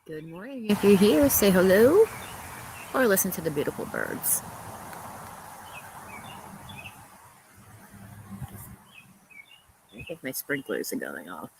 Good morning. If you're here, say hello or listen to the beautiful birds. I think my sprinklers are going off.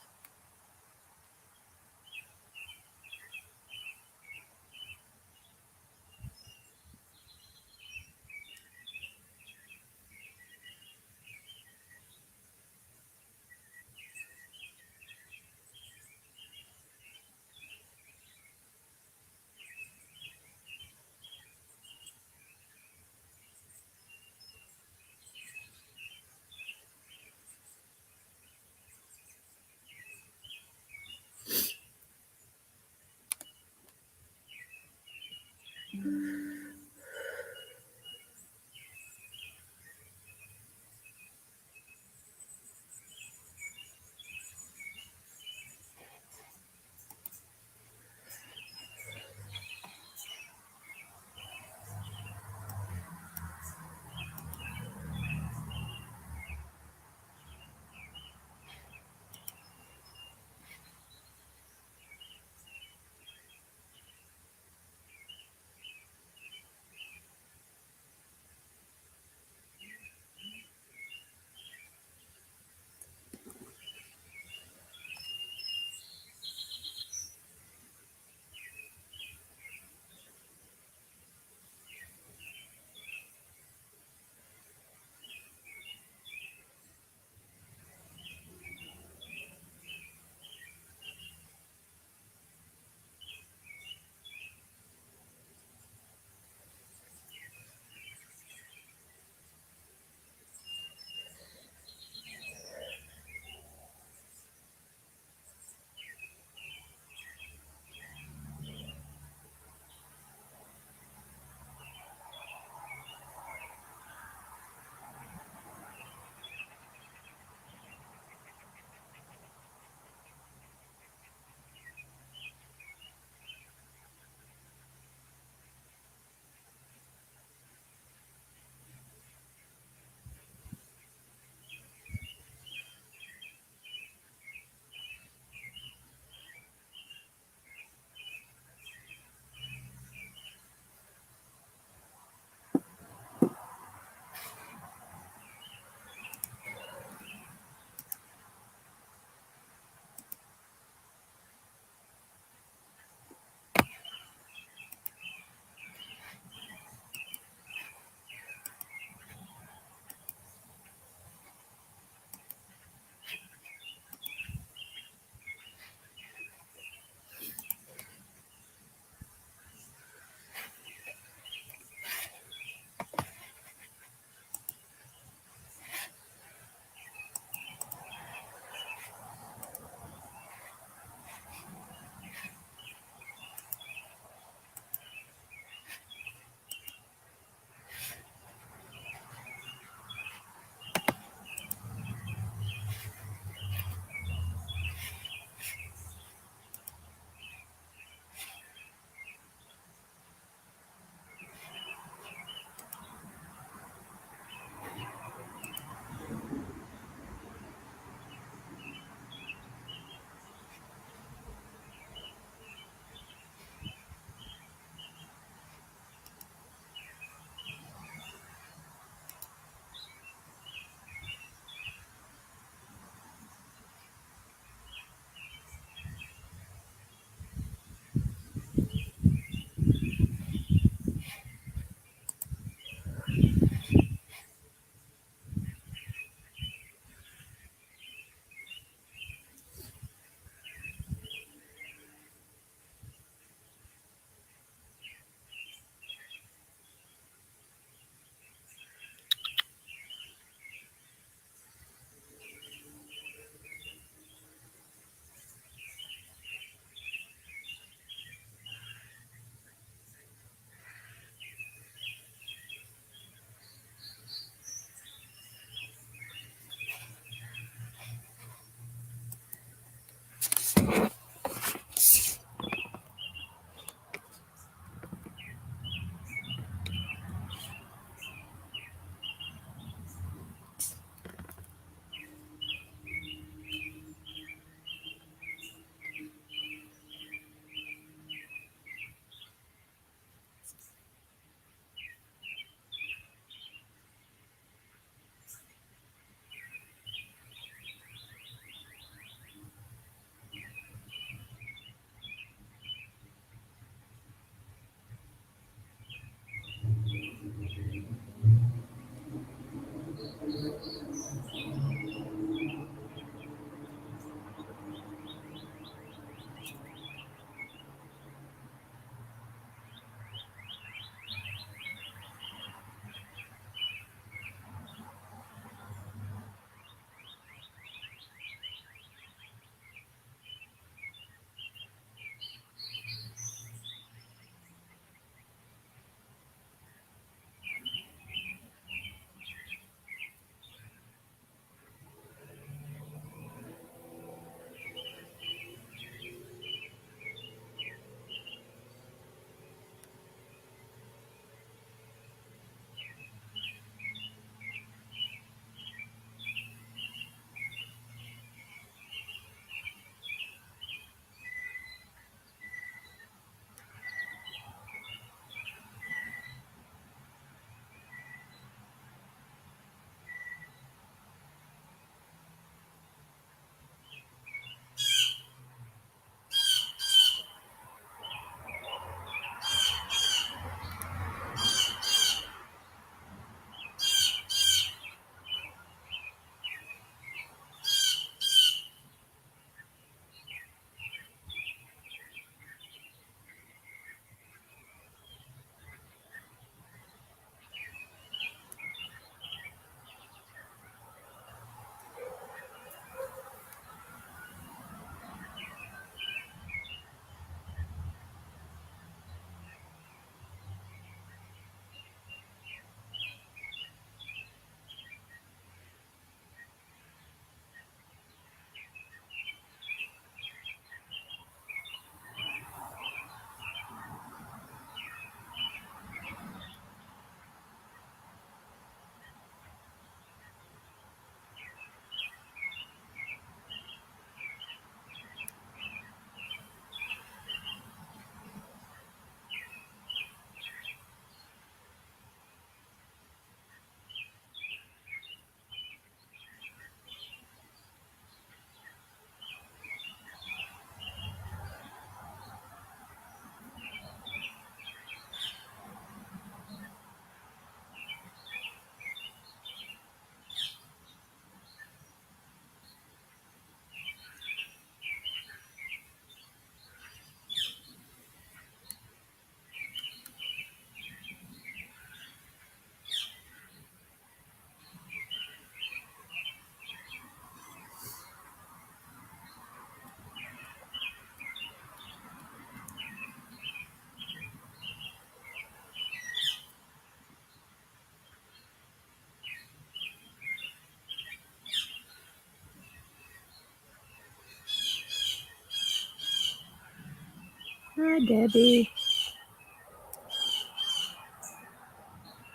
Hi, Debbie.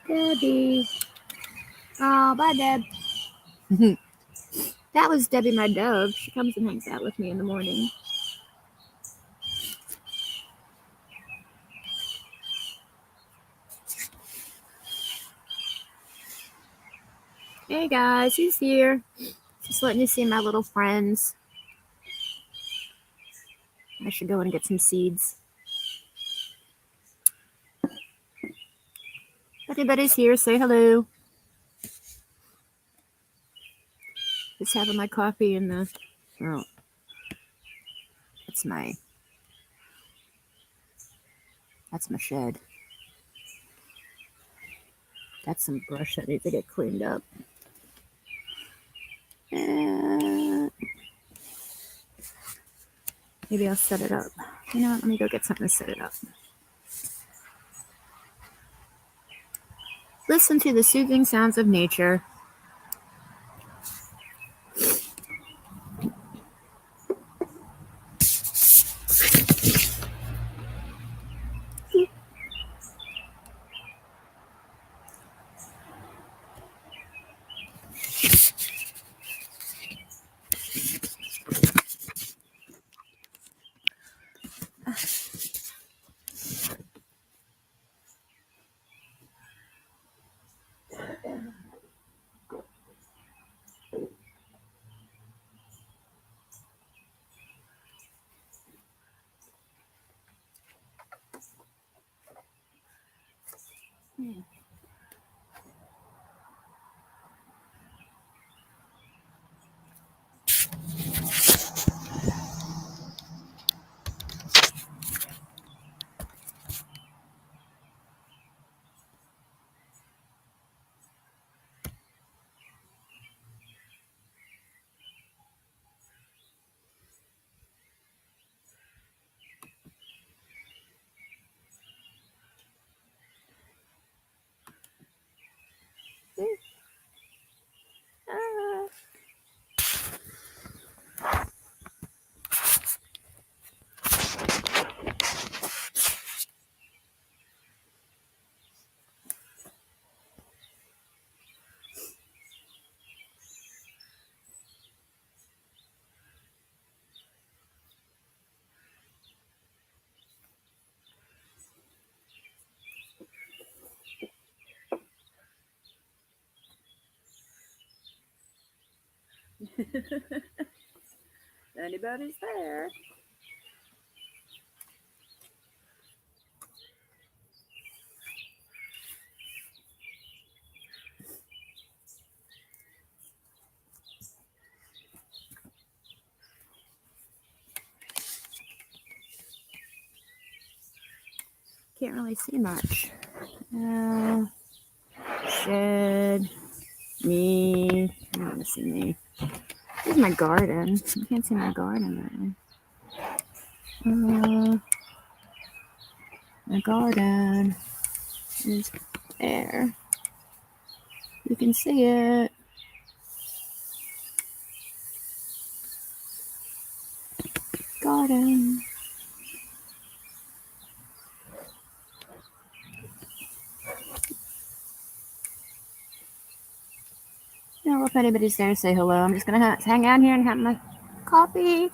Debbie. Oh, bye, Deb. That was Debbie, my dove. She comes and hangs out with me in the morning. Hey, guys, he's here. Just letting you see my little friends. I should go and get some seeds. Everybody's here. Say hello. Just having my coffee in the... Oh, that's my shed. That's some brush that needs to get cleaned up. Maybe I'll set it up. You know what? Let me go get something to set it up. Listen to the soothing sounds of nature. Anybody's there. Can't really see much. Shed. Me. I don't want to see me. Here's my garden. You can't see my garden there. My garden is there. You can see it. Garden. I don't know if anybody's there to say hello. I'm just gonna hang out here and have my coffee.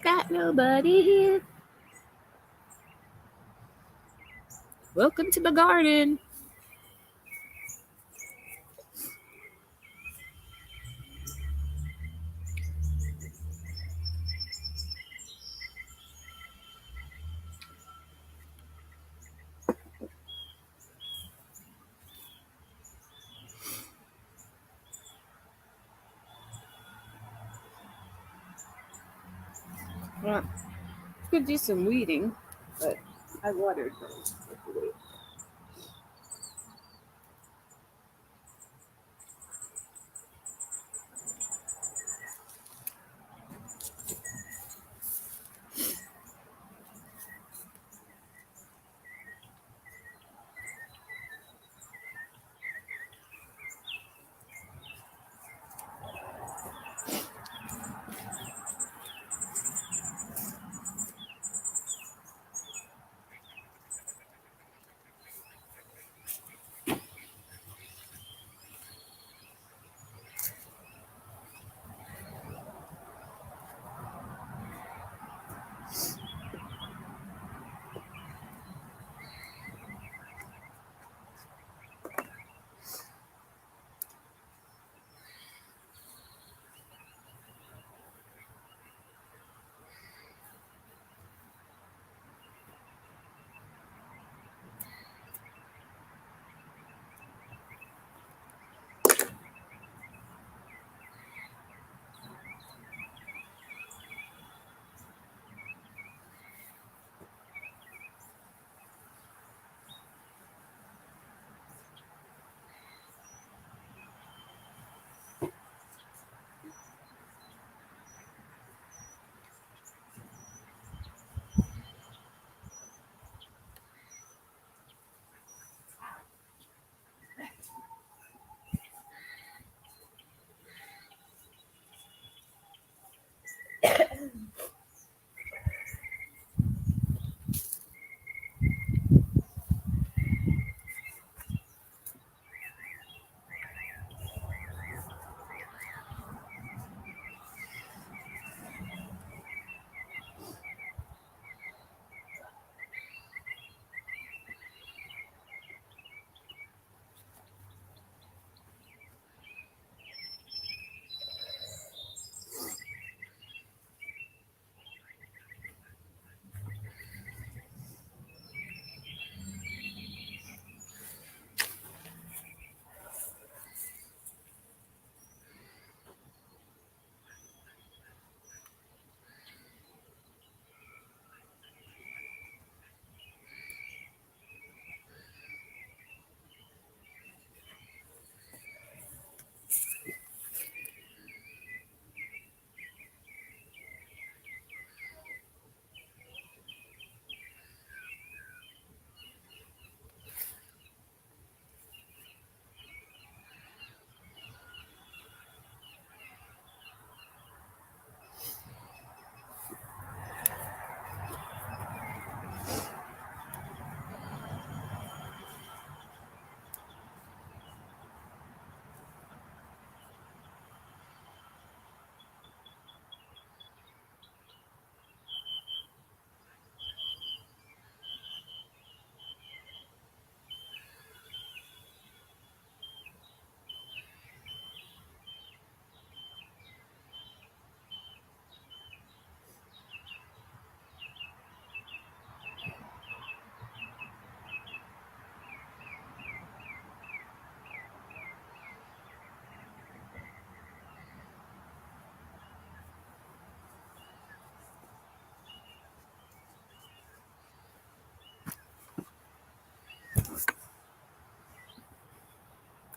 Got nobody here. Welcome to the garden. Well, could do some weeding, but I watered those.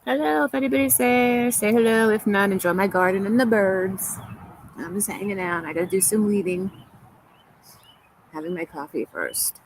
Hello, if anybody's there, say hello. If not, enjoy my garden and the birds. I'm just hanging out. I gotta do some weeding. Having my coffee first.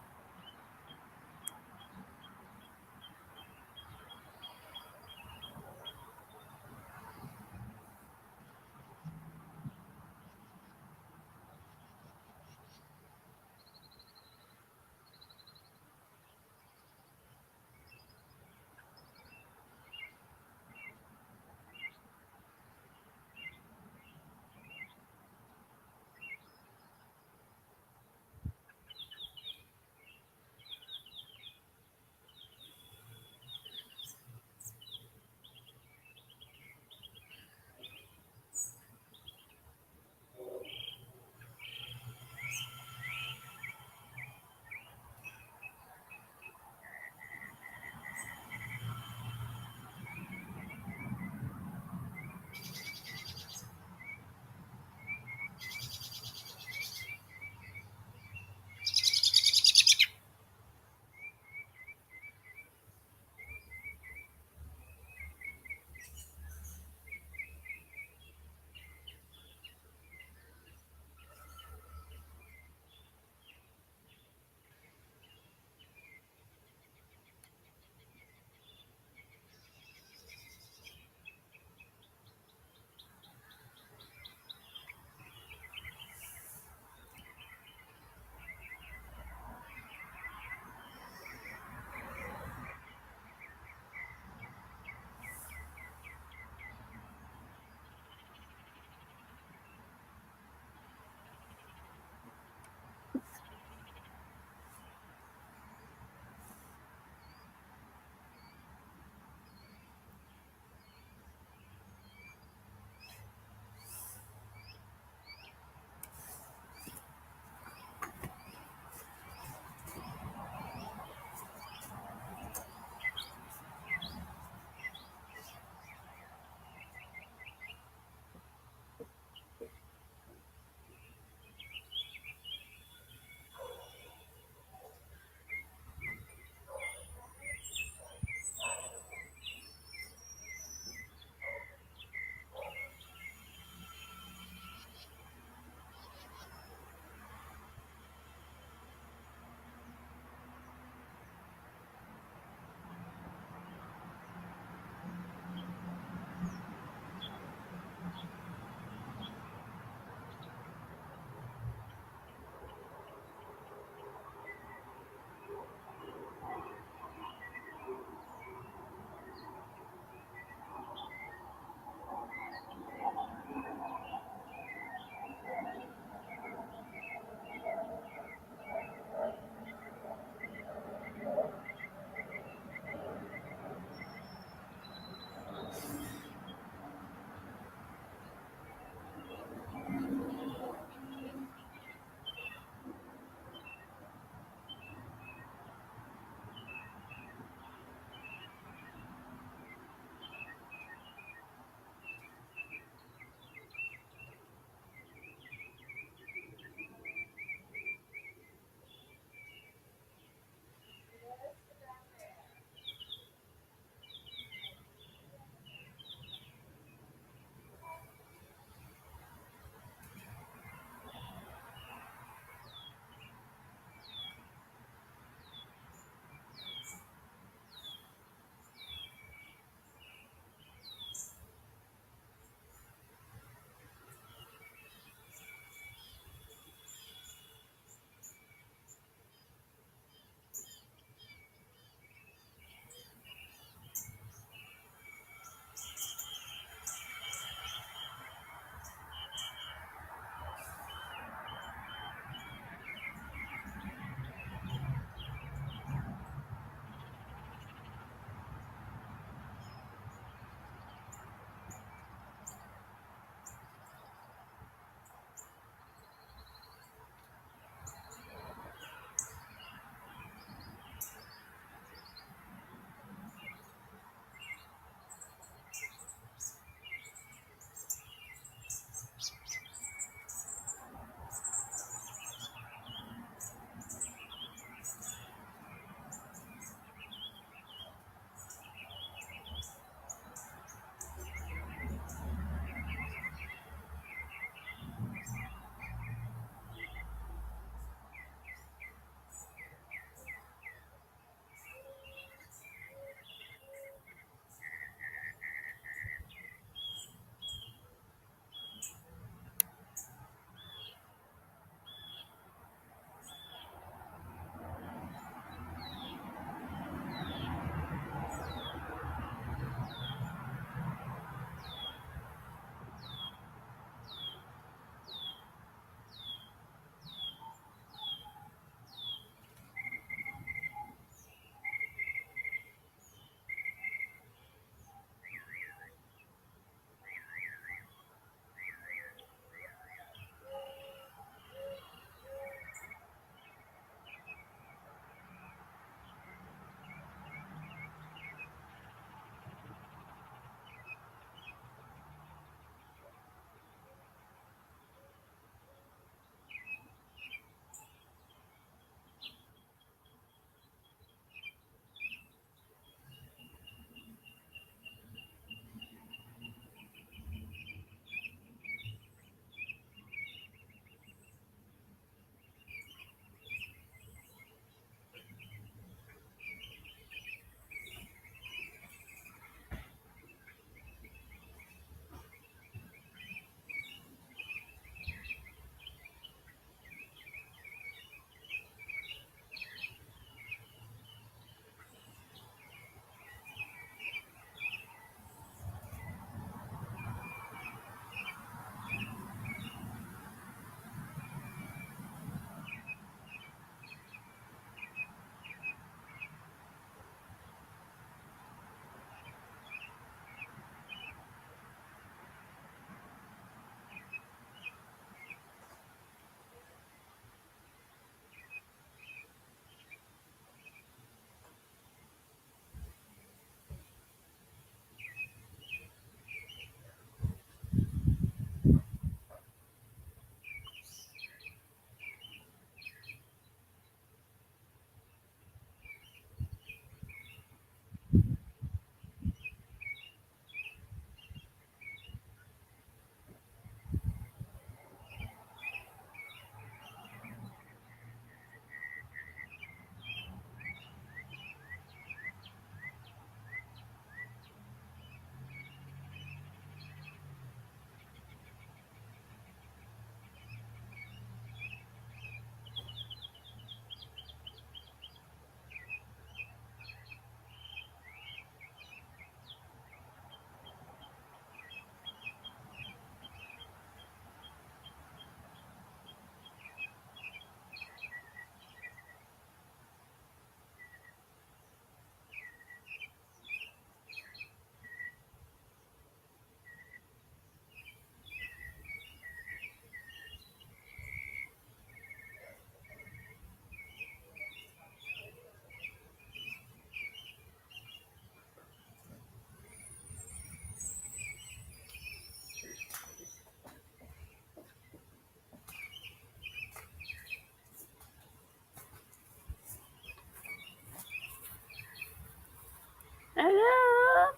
Hello.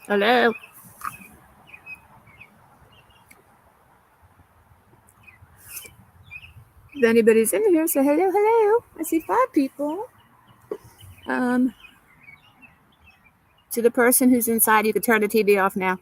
Hello. If anybody's in here, say hello, hello. I see 5 people. Um, to the person who's inside, you can turn the TV off now.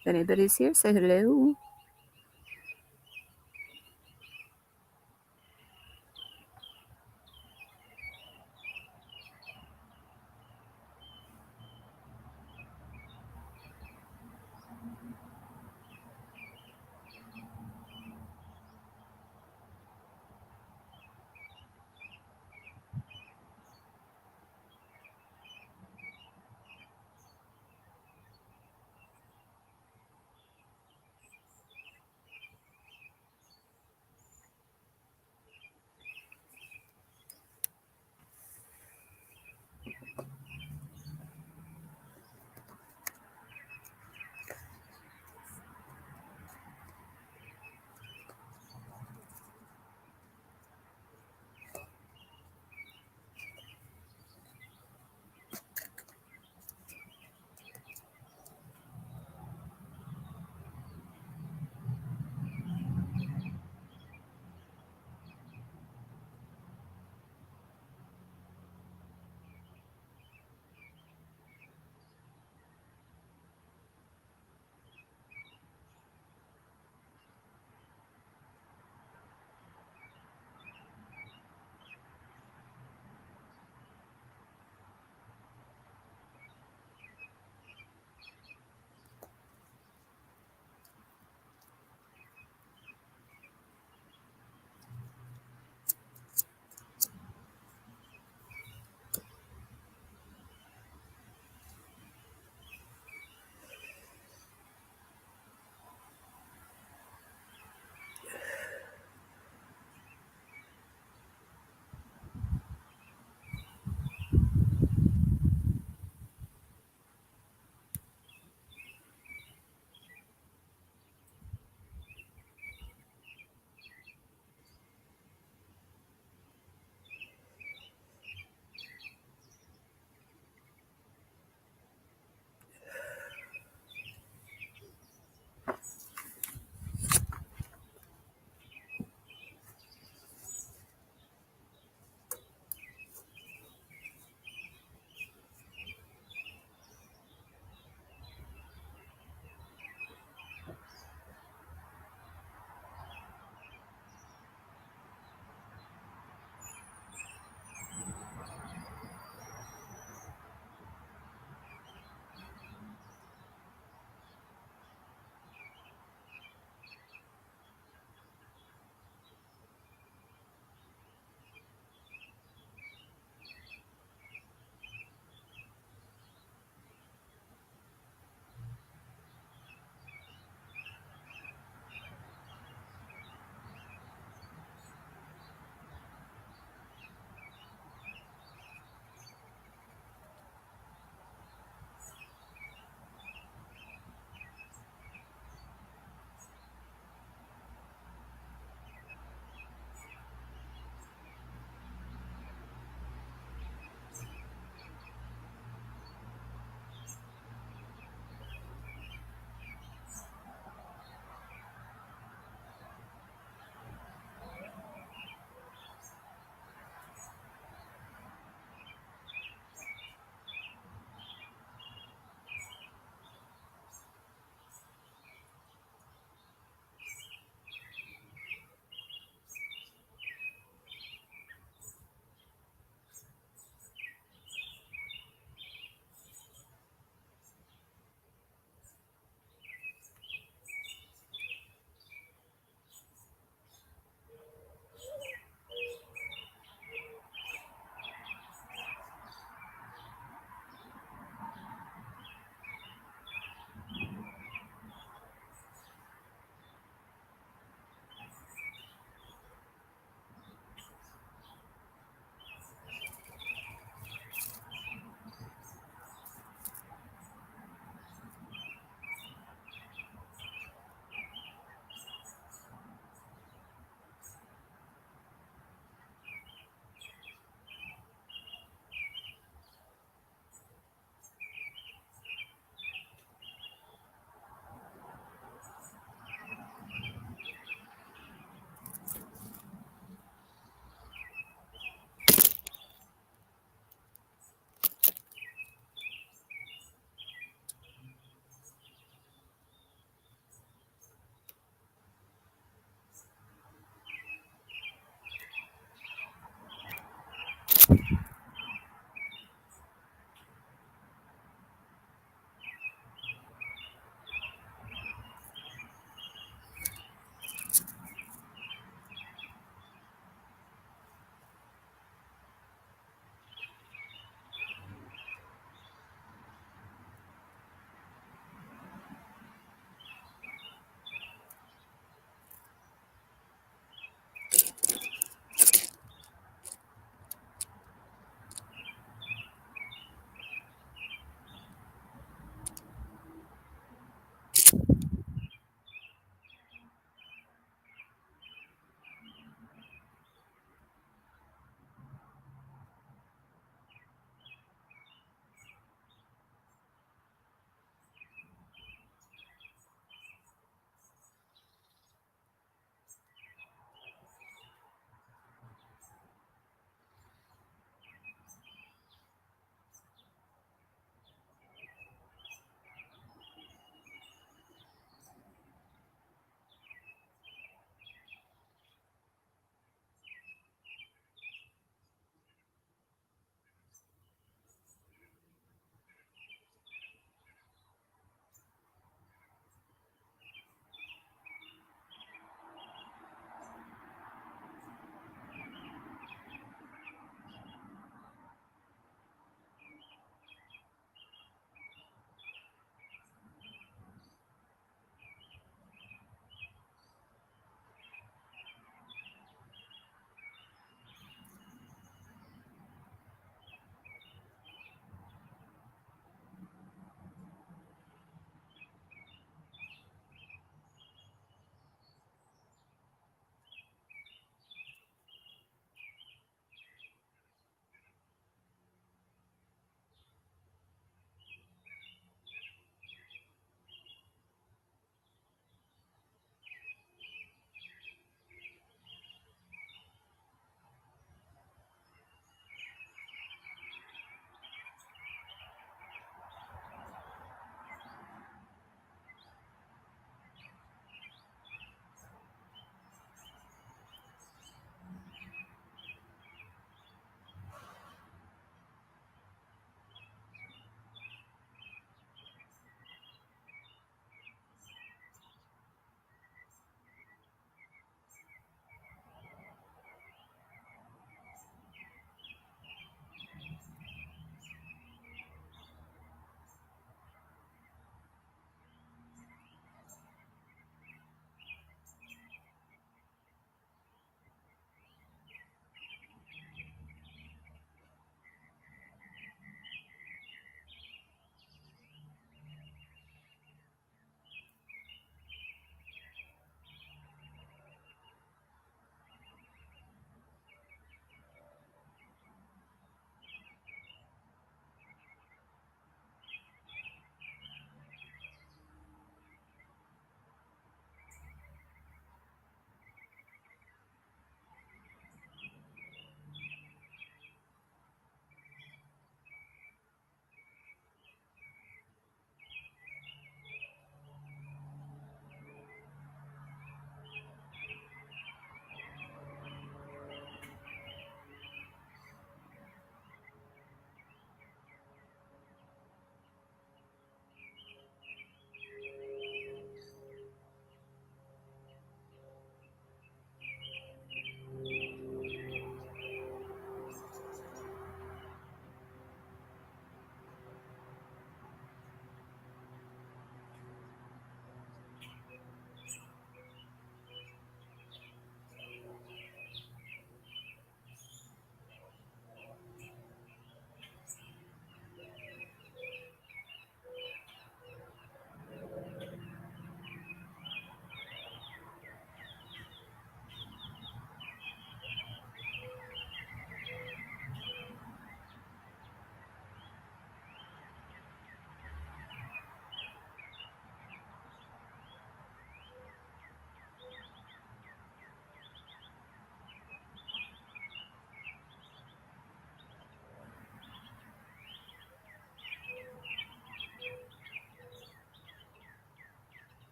If anybody's here, say hello.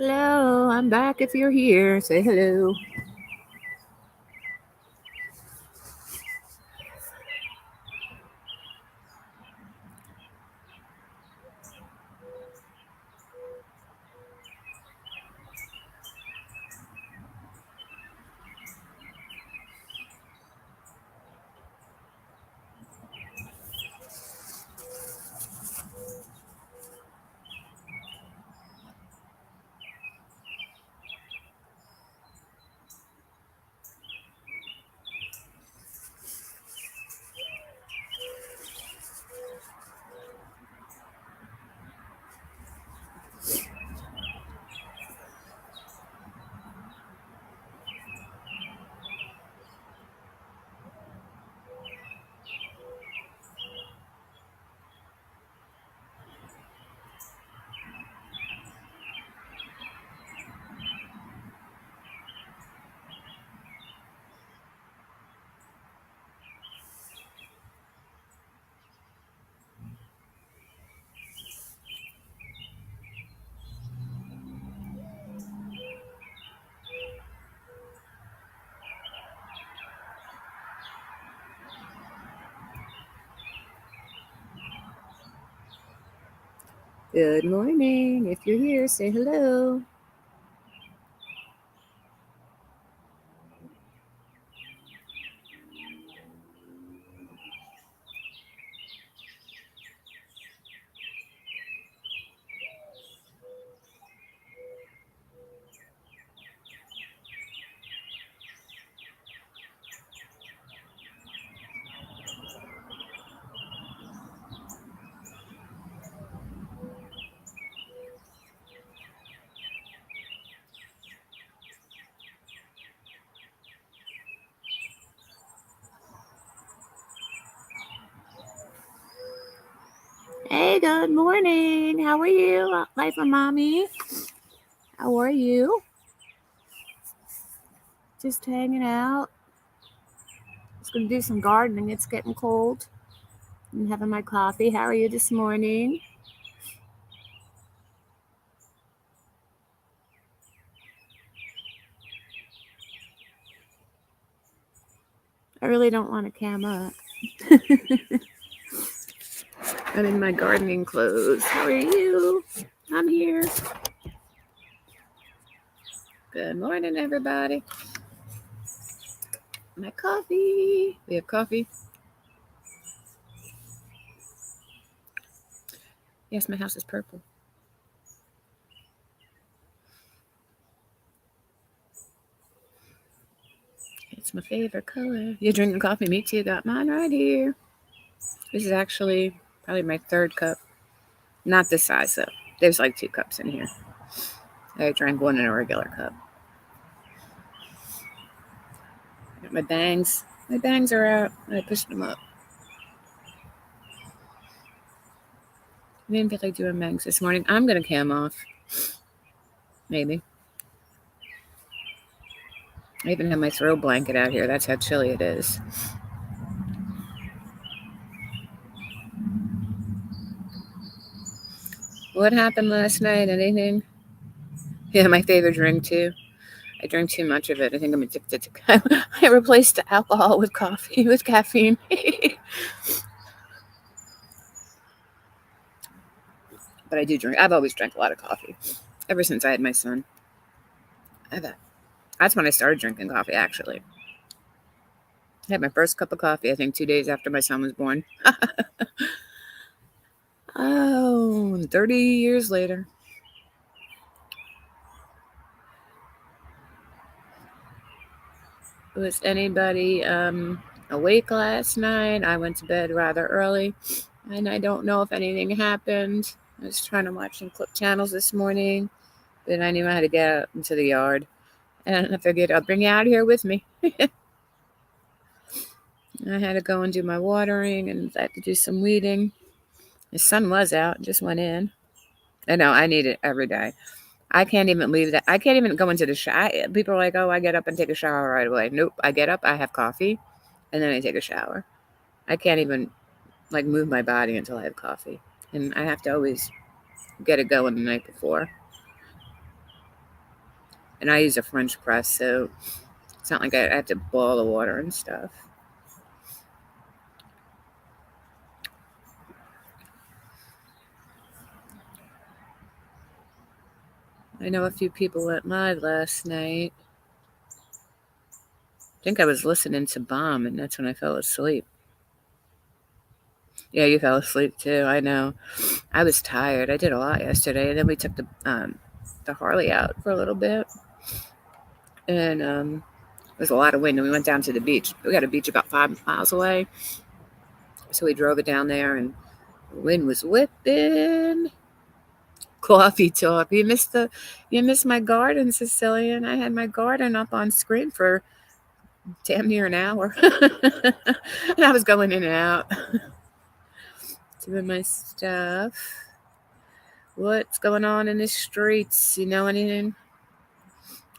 Hello, I'm back if you're here. Say hello. Good morning. If you're here, say hello. Hey, good morning. How are you, Life of Mommy? How are you? Just hanging out. Just gonna do some gardening. It's getting cold. I'm having my coffee. How are you this morning? I really don't want to cam up. I'm in my gardening clothes. How are you? I'm here. Good morning, everybody. My coffee. We have coffee. Yes, my house is purple. It's my favorite color. You drinking coffee? Me too. Got mine right here. This is actually probably my third cup. Not this size, though. There's like 2 cups in here. I drank one in a regular cup. Got my bangs. My bangs are out. I pushed them up. I didn't feel like doing bangs this morning. I'm going to cam off. Maybe. I even have my throw blanket out here. That's how chilly it is. What happened last night? Anything? Yeah, my favorite drink, too. I drank too much of it. I think I'm addicted to I replaced the alcohol with coffee, with caffeine. But I do drink. I've always drank a lot of coffee. Ever since I had my son. That's when I started drinking coffee, actually. I had my first cup of coffee, I think, 2 days after my son was born. 30 years later. Was anybody awake last night? I went to bed rather early, and I don't know if anything happened. I was trying to watch some clip channels this morning, but I knew I had to get out into the yard, and I figured I'll bring you out here with me. I had to go and do my watering, and I had to do some weeding. The sun was out, just went in. I know, I need it every day. I can't even leave that. I can't even go into the shower. People are like, oh, I get up and take a shower right away. Nope. I get up, I have coffee, and then I take a shower. I can't even like move my body until I have coffee. And I have to always get it going the night before. And I use a French press, so it's not like I have to boil the water and stuff. I know a few people went live last night. I think I was listening to Bomb, and that's when I fell asleep. Yeah, you fell asleep too. I know. I was tired. I did a lot yesterday, and then we took the Harley out for a little bit, and there's a lot of wind. And we went down to the beach. We got a beach about 5 miles away, so we drove it down there, and the wind was whipping. Cawfee Tawk. You missed my garden, Sicilian. I had my garden up on screen for damn near an hour, and I was going in and out doing my stuff. What's going on in the streets? You know anything?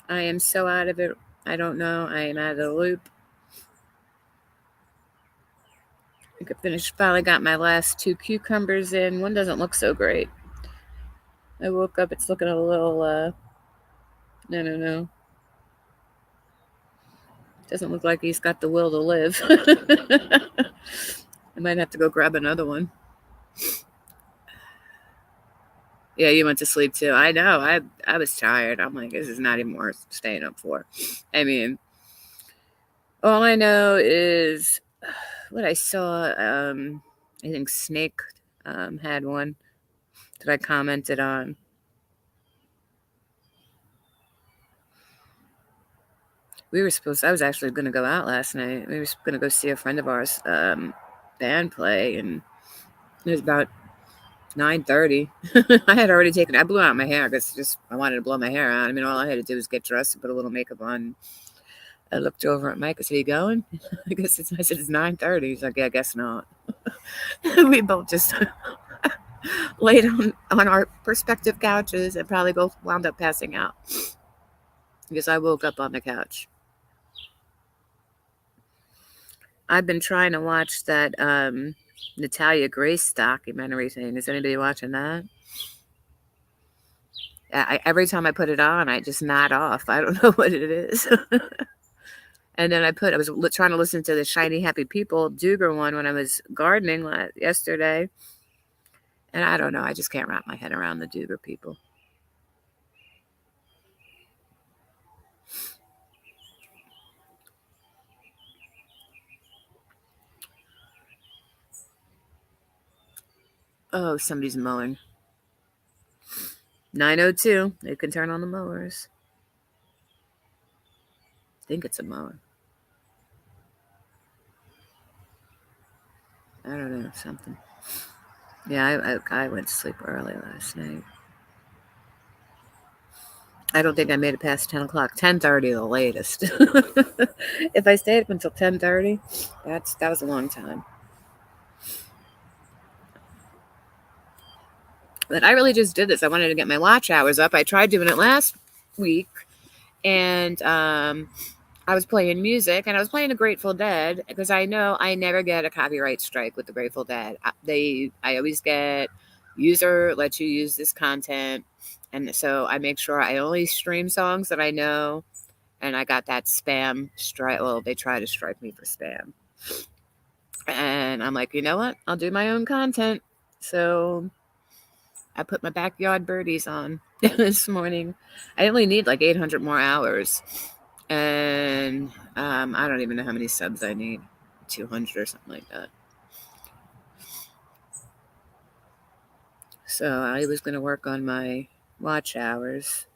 I am so out of it. I don't know. I am out of the loop. I could finish. Finally got my last 2 cucumbers in. One doesn't look so great. I woke up. It's looking a little. No. Doesn't look like he's got the will to live. I might have to go grab another one. Yeah, you went to sleep too. I know. I was tired. I'm like, this is not even worth staying up for. I mean, all I know is what I saw. I think Snake had one that I commented on. I was actually going to go out last night. We were going to go see a friend of ours band play, and it was about 9:30. I blew out my hair because I wanted to blow my hair out. I mean, all I had to do was get dressed and put a little makeup on. I looked over at Mike. I said, "Are you going?" I said, "It's 9:30." He's like, "Yeah, I guess not." We both just laid on our respective couches and probably both wound up passing out because I woke up on the couch. I've been trying to watch that Natalia Grace documentary thing. Is anybody watching that? Every time I put it on, I just nod off. I don't know what it is. And then I was trying to listen to the Shiny Happy People Duger one when I was gardening yesterday. And I don't know. I just can't wrap my head around the Duger people. Oh, somebody's mowing. 9:02. They can turn on the mowers. I think it's a mower. I don't know, something. Yeah, I went to sleep early last night. I don't think I made it past 10 o'clock. 10:30 the latest. If I stayed up until 10:30, that was a long time. But I really just did this. I wanted to get my watch hours up. I tried doing it last week, and I was playing music, and I was playing the Grateful Dead because I know I never get a copyright strike with the Grateful Dead. I always get user lets you use this content, and so I make sure I only stream songs that I know. And I got that spam strike. Well, they try to strike me for spam, and I'm like, you know what? I'll do my own content. So I put my backyard birdies on this morning. I only need like 800 more hours. And I don't even know how many subs I need. 200 or something like that. So I was going to work on my watch hours.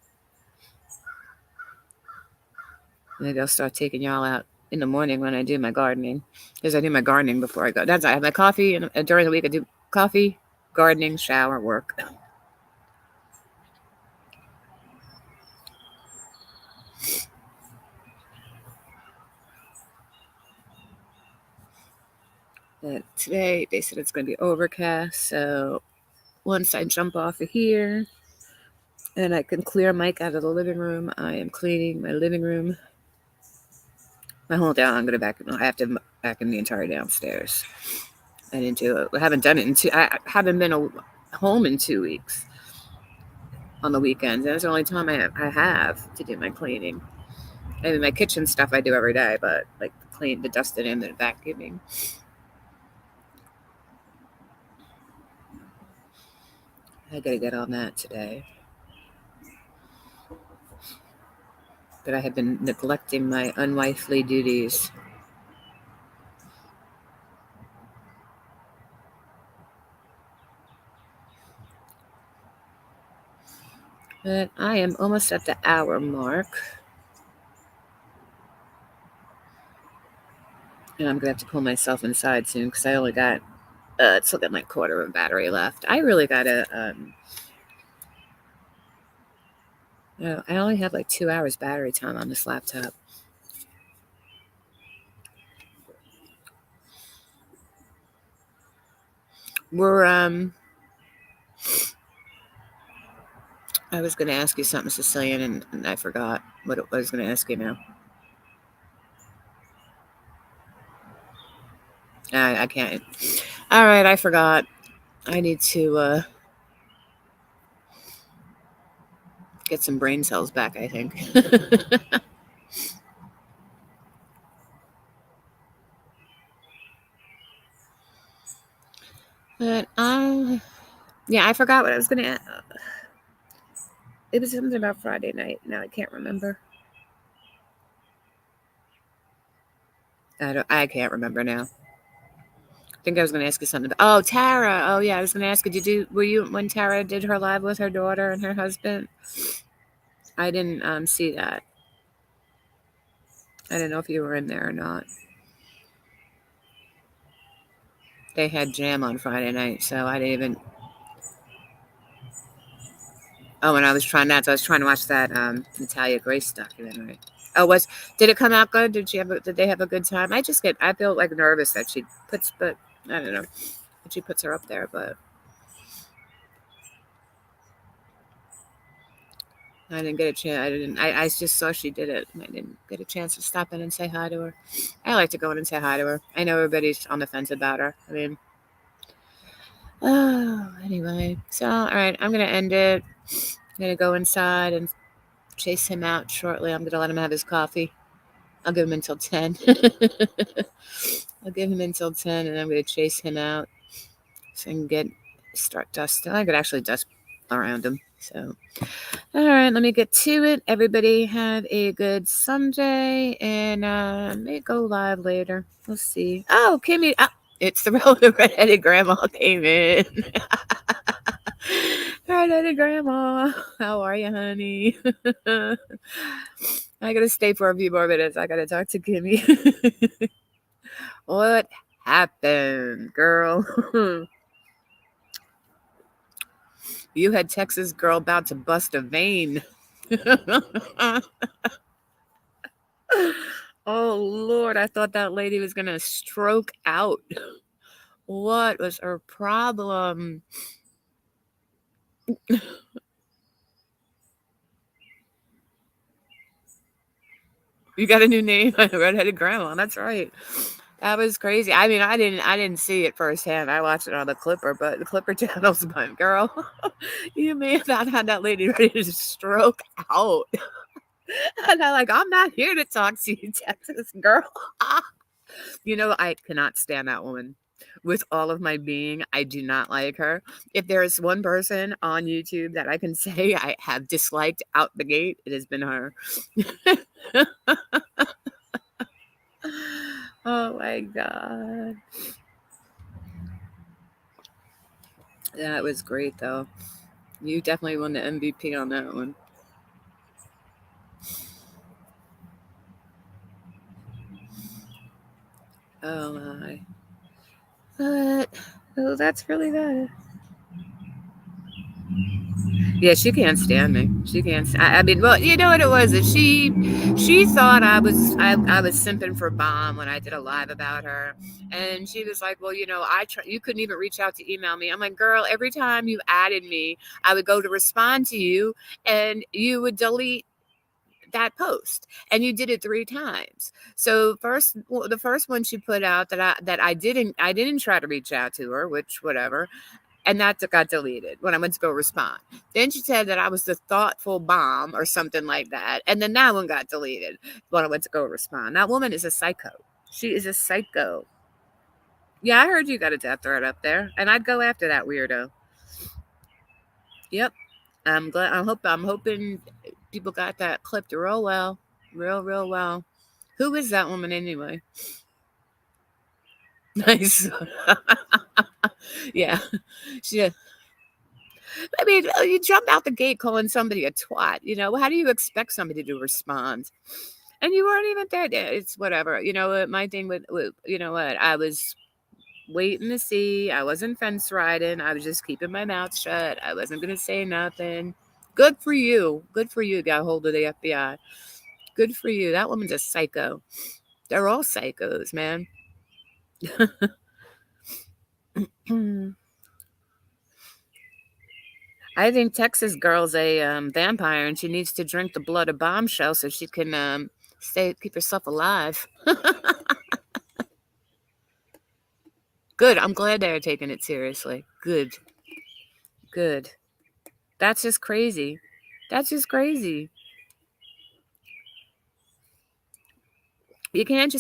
Maybe I'll start taking y'all out in the morning when I do my gardening. Because I do my gardening before I go. I have my coffee, and during the week I do coffee, gardening, shower, work. But today they said it's going to be overcast. So once I jump off of here and I can clear Mike out of the living room, I am cleaning my living room. My whole down. I'm going to I have to vacuum the entire downstairs. I haven't done it I haven't been home in 2 weeks. on the weekends. That's the only time I have to do my cleaning. I mean, my kitchen stuff I do every day, but like the dusting and the vacuuming. I gotta get on that today. But I have been neglecting my unwifely duties. But I am almost at the hour mark. And I'm gonna have to pull myself inside soon because I only got still got like quarter of a battery left. I really gotta I only have like 2 hours battery time on this laptop. We're I was gonna ask you something, Sicilian, and I forgot what I was gonna ask you now. I can't. All right, I forgot. I need to get some brain cells back, I think. But yeah, I forgot what I was gonna. It was something about Friday night. Now I can't remember. I can't remember now. I think I was gonna ask you something. Oh, Tara. Oh yeah, I was gonna ask you. Were you when Tara did her live with her daughter and her husband? I didn't see that. I didn't know if you were in there or not. They had jam on Friday night, so I didn't even. Oh, and I was trying that. So I was trying to watch that Natalia Grace documentary. Oh, did it come out good? Did they have a good time? I feel like nervous that she puts, but I don't know that she puts her up there, but I didn't get a chance. I just saw she did it. I didn't get a chance to stop in and say hi to her. I like to go in and say hi to her. I know everybody's on the fence about her. I mean, oh, anyway. So, all right, I'm gonna end it. I'm gonna go inside and chase him out shortly. I'm gonna let him have his coffee. I'll give him until 10. I'll give him until 10 and I'm going to chase him out so I can start dusting. I could actually dust around him. So, all right, let me get to it. Everybody have a good Sunday and may go live later. We'll see. Oh, Kimmy. It's the redheaded grandma came in. Redheaded grandma. How are you, honey? I gotta stay for a few more minutes. I gotta talk to Kimmy. What happened, girl? You had Texas girl about to bust a vein. Oh, Lord. I thought that lady was going to stroke out. What was her problem? You got a new name, redheaded grandma. That's right. That was crazy. I mean, I didn't see it firsthand. I watched it on the Clipper, but the Clipper channel's going, girl. You may have not had that lady ready to stroke out. And I'm not here to talk to you, Texas girl. You know, I cannot stand that woman. With all of my being, I do not like her. If there is one person on YouTube that I can say I have disliked out the gate, it has been her. Oh my God. That was great, though. You definitely won the MVP on that one. Oh my. But, oh, that's really that. Yeah, she can't stand me. She can't. I mean, well, you know what it was? That she thought I was simping for Bomb when I did a live about her, and she was like, "Well, you know, you couldn't even reach out to email me." I'm like, "Girl, every time you added me, I would go to respond to you, and you would delete that post, and you did it 3 times. So the first one she put out that I didn't try to reach out to her, which whatever." And that got deleted when I went to go respond. Then she said that I was the thoughtful bomb or something like that. And then that one got deleted when I went to go respond. That woman is a psycho. She is a psycho. Yeah, I heard you got a death threat up there, and I'd go after that weirdo. Yep. I'm glad. I'm hoping people got that clipped real well, real well. Who is that woman anyway? Nice. Yeah. She. I mean, you jump out the gate calling somebody a twat. How do you expect somebody to respond? And you weren't even there. It's whatever. My thing with what I was waiting to see. I wasn't fence riding. I was just keeping my mouth shut. I wasn't going to say nothing. Good for you. Good for you. Got a hold of the FBI. Good for you. That woman's a psycho. They're all psychos, man. I think Texas girl's a vampire, and she needs to drink the blood of Bombshell so she can keep herself alive. Good. I'm glad they're taking it seriously. Good. That's just crazy. You can't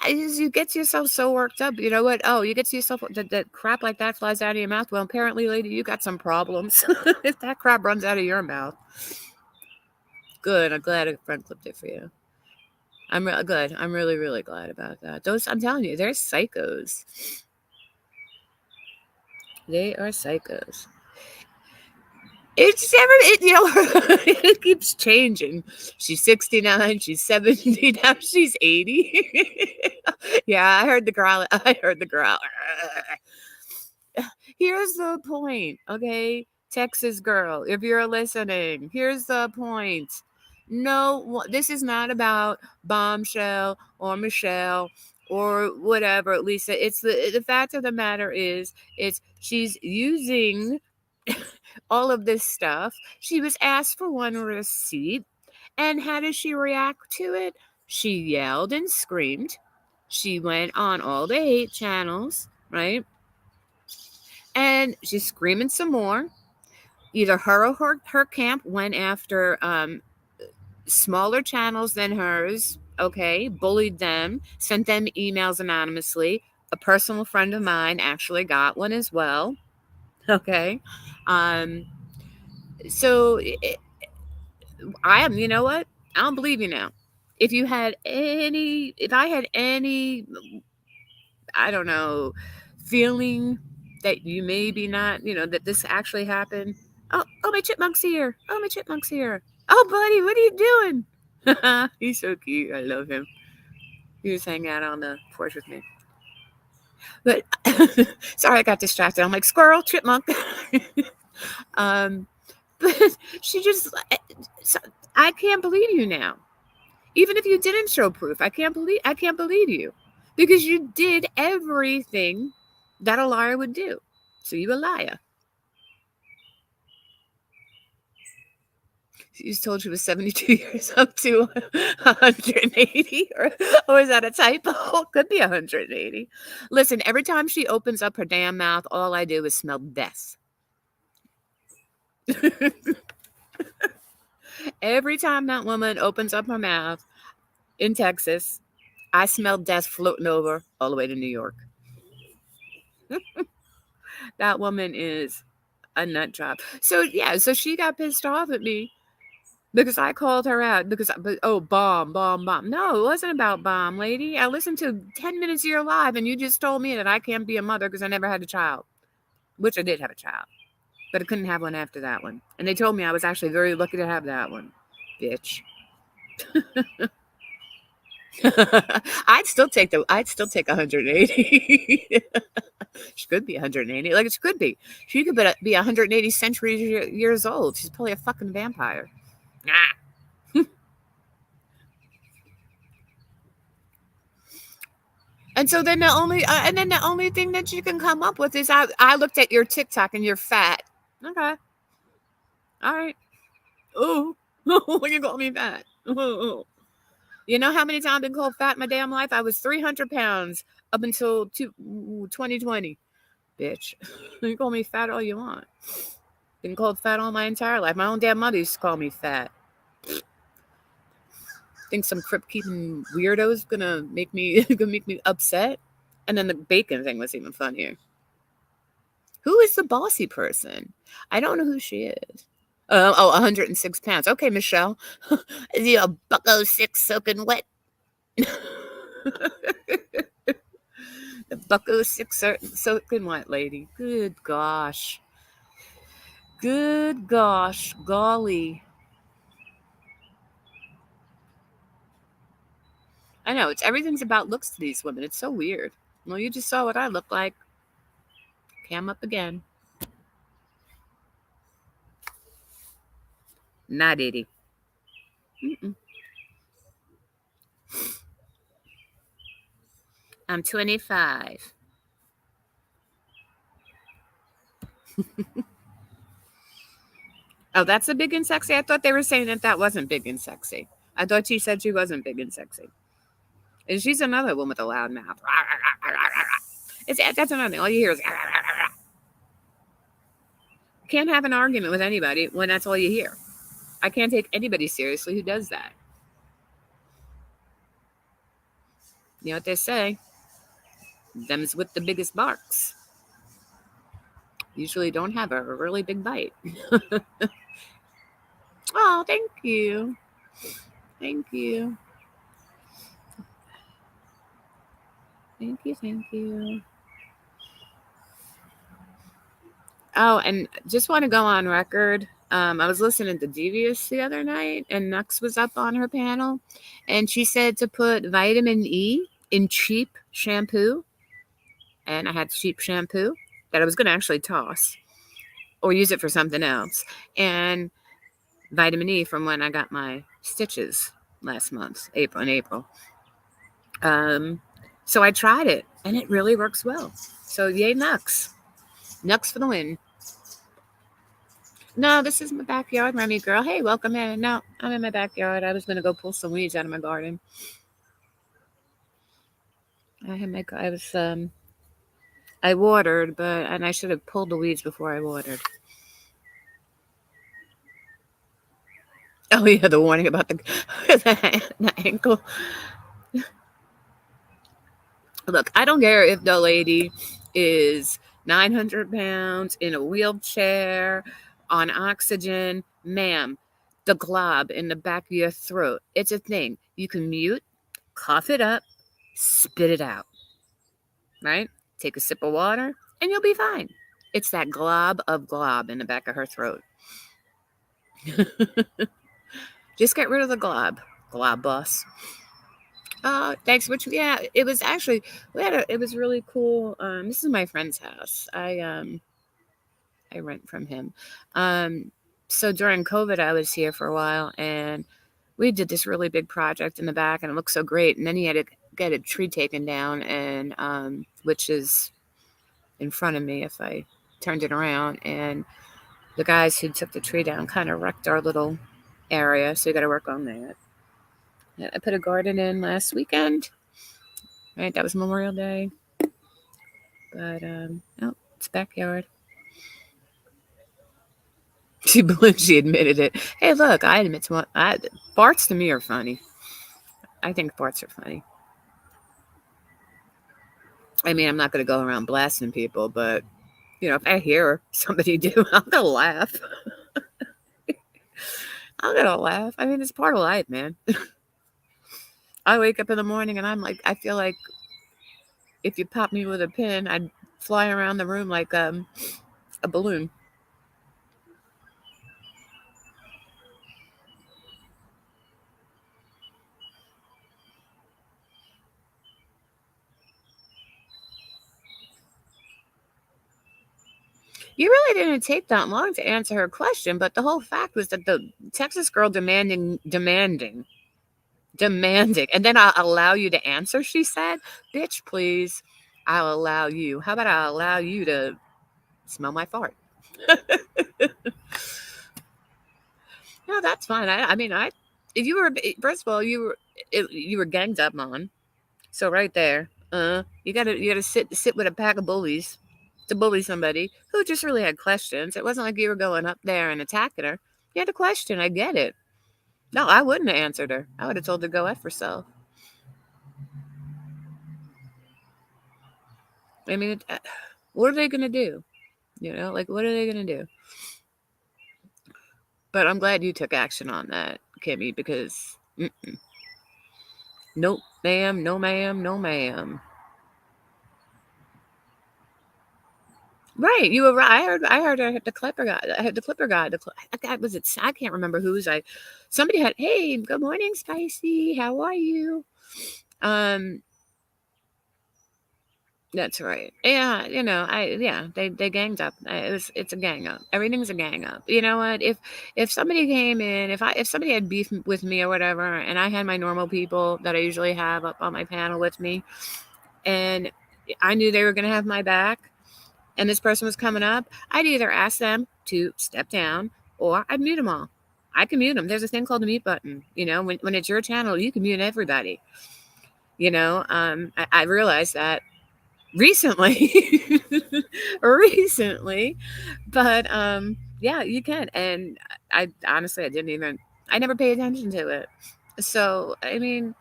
you get yourself so worked up. You know what? Oh, you get yourself, that crap like that flies out of your mouth. Well, apparently, lady, you got some problems if that crap runs out of your mouth. Good. I'm glad a friend clipped it for you. I'm good. I'm really, really glad about that. I'm telling you, they're psychos. They are psychos. It keeps changing. She's 69, she's 70, now she's 80. Yeah, I heard the growl. Here's the point, okay? Texas girl, if you're listening, here's the point. No, this is not about Bombshell or Michelle or whatever, Lisa. It's the fact of the matter is, she's using all of this stuff. She was asked for one receipt, and how does she react to it? She yelled and screamed. She went on all the hate channels, right? And she's screaming some more. Either her or her camp went after smaller channels than hers, okay, bullied them, sent them emails anonymously. A personal friend of mine actually got one as well, okay. So you know what? I don't believe you now. If I had any, I don't know, feeling that you maybe not, that this actually happened. Oh, my chipmunk's here. Oh, buddy, what are you doing? He's so cute. I love him. He was hanging out on the porch with me. But sorry, I got distracted. I'm like, squirrel, chipmunk. But she just, I can't believe you now. Even if you didn't show proof, I can't believe you, because you did everything that a liar would do. So you a liar. She was told she was 72 years up to 180, or is that a typo? Could be 180. Listen, every time she opens up her damn mouth, all I do is smell death. Every time that woman opens up her mouth in Texas, I smell death floating over all the way to New York. That woman is a nut job. So she got pissed off at me because I called her out bomb. No, it wasn't about bomb, lady. I listened to 10 minutes of your live, and you just told me that I can't be a mother because I never had a child, which I did have a child, but I couldn't have one after that one. And they told me I was actually very lucky to have that one, bitch. I'd still take 180. She could be 180. Like, she could be. She could be 180 centuries years old. She's probably a fucking vampire. And so then the only thing that you can come up with is I looked at your TikTok and you're fat. Okay. All right. Oh, you call me fat. Oh. You know how many times I've been called fat in my damn life? I was 300 pounds up until 2020. bitch. You call me fat all you want. Been called fat all my entire life. My own damn mother used to call me fat. Think some crip keeping weirdo's gonna make me upset? And then the bacon thing was even funnier. Who is the bossy person? I don't know who she is. 106 pounds. Okay, Michelle. Is you a bucko 6 soaking wet? The bucko 6 soaking wet lady. Good gosh. Good gosh. Golly. I know. Everything's about looks to these women. It's so weird. Well, you just saw what I look like. Cam up again. Not itty. Mm-mm. I'm 25. Oh, that's a big and sexy? I thought they were saying that wasn't big and sexy. I thought she said she wasn't big and sexy. And she's another one with a loud mouth. That's another thing. All you hear is... Can't have an argument with anybody when that's all you hear. I can't take anybody seriously who does that. You know what they say? Them's with the biggest barks usually don't have a really big bite. Oh, thank you. Thank you. Thank you. Thank you. Oh, and just want to go on record. I was listening to Devious the other night, and Nux was up on her panel, and she said to put vitamin E in cheap shampoo. And I had cheap shampoo that I was going to actually toss or use it for something else. And vitamin E from when I got my stitches last month, April. So I tried it, and it really works well. So yay, Nux. Nux for the win. No, this is my backyard, Remy girl. Hey, welcome in. No, I'm in my backyard. I was going to go pull some weeds out of my garden. I watered, and I should have pulled the weeds before I watered. Oh, yeah, the warning about the ankle. Look, I don't care if the lady is 900 pounds in a wheelchair on oxygen. Ma'am, the glob in the back of your throat, it's a thing. You can mute, cough it up, spit it out, right? Take a sip of water, and you'll be fine. It's that glob in the back of her throat. Just get rid of the glob boss. Thanks. Yeah, it was actually it was really cool. This is my friend's house. I rent from him. So during COVID, I was here for a while, and we did this really big project in the back, and it looked so great. And then he had to get a tree taken down, and which is in front of me if I turned it around. And the guys who took the tree down kind of wrecked our little area, so we got to work on that. I put a garden in last weekend. Right, that was Memorial Day. But it's backyard. She admitted it. Hey, look, I admit to one. Farts to me are funny. I think farts are funny. I mean, I'm not going to go around blasting people, but if I hear somebody do, I'm gonna laugh. I'm gonna laugh. I mean, it's part of life, man. I wake up in the morning and I feel like if you pop me with a pin, I'd fly around the room like a balloon. You really didn't take that long to answer her question, but the whole fact was that the Texas girl demanding, and then I'll allow you to answer, she said. Bitch, please. I'll allow you. How about I'll allow you to smell my fart? No, that's fine. If you were, first of all, you were ganged up on. So right there, you gotta sit with a pack of bullies. to bully somebody who just really had questions. It wasn't like you were going up there and attacking her. You had a question. I get it. No, I wouldn't have answered her. I would have told her to go F herself. I mean, what are they going to do? Like, what are they going to do? But I'm glad you took action on that, Kimmy, because nope, ma'am, no, ma'am, no, ma'am. Right, you were right. I heard the Clipper guy. I had the Clipper guy. The guy was it. I can't remember whose. Somebody had. Hey, good morning, Spicy. How are you? Um, that's right. Yeah, they ganged up. It's a gang up. Everything's a gang up. You know what? If somebody came in, if somebody had beef with me or whatever, and I had my normal people that I usually have up on my panel with me, and I knew they were going to have my back, and this person was coming up, I'd either ask them to step down or I'd mute them all. I can mute them. There's a thing called the mute button. When it's your channel, you can mute everybody. I realized that recently, recently, but yeah, you can. And I honestly, I never paid attention to it. So, I mean,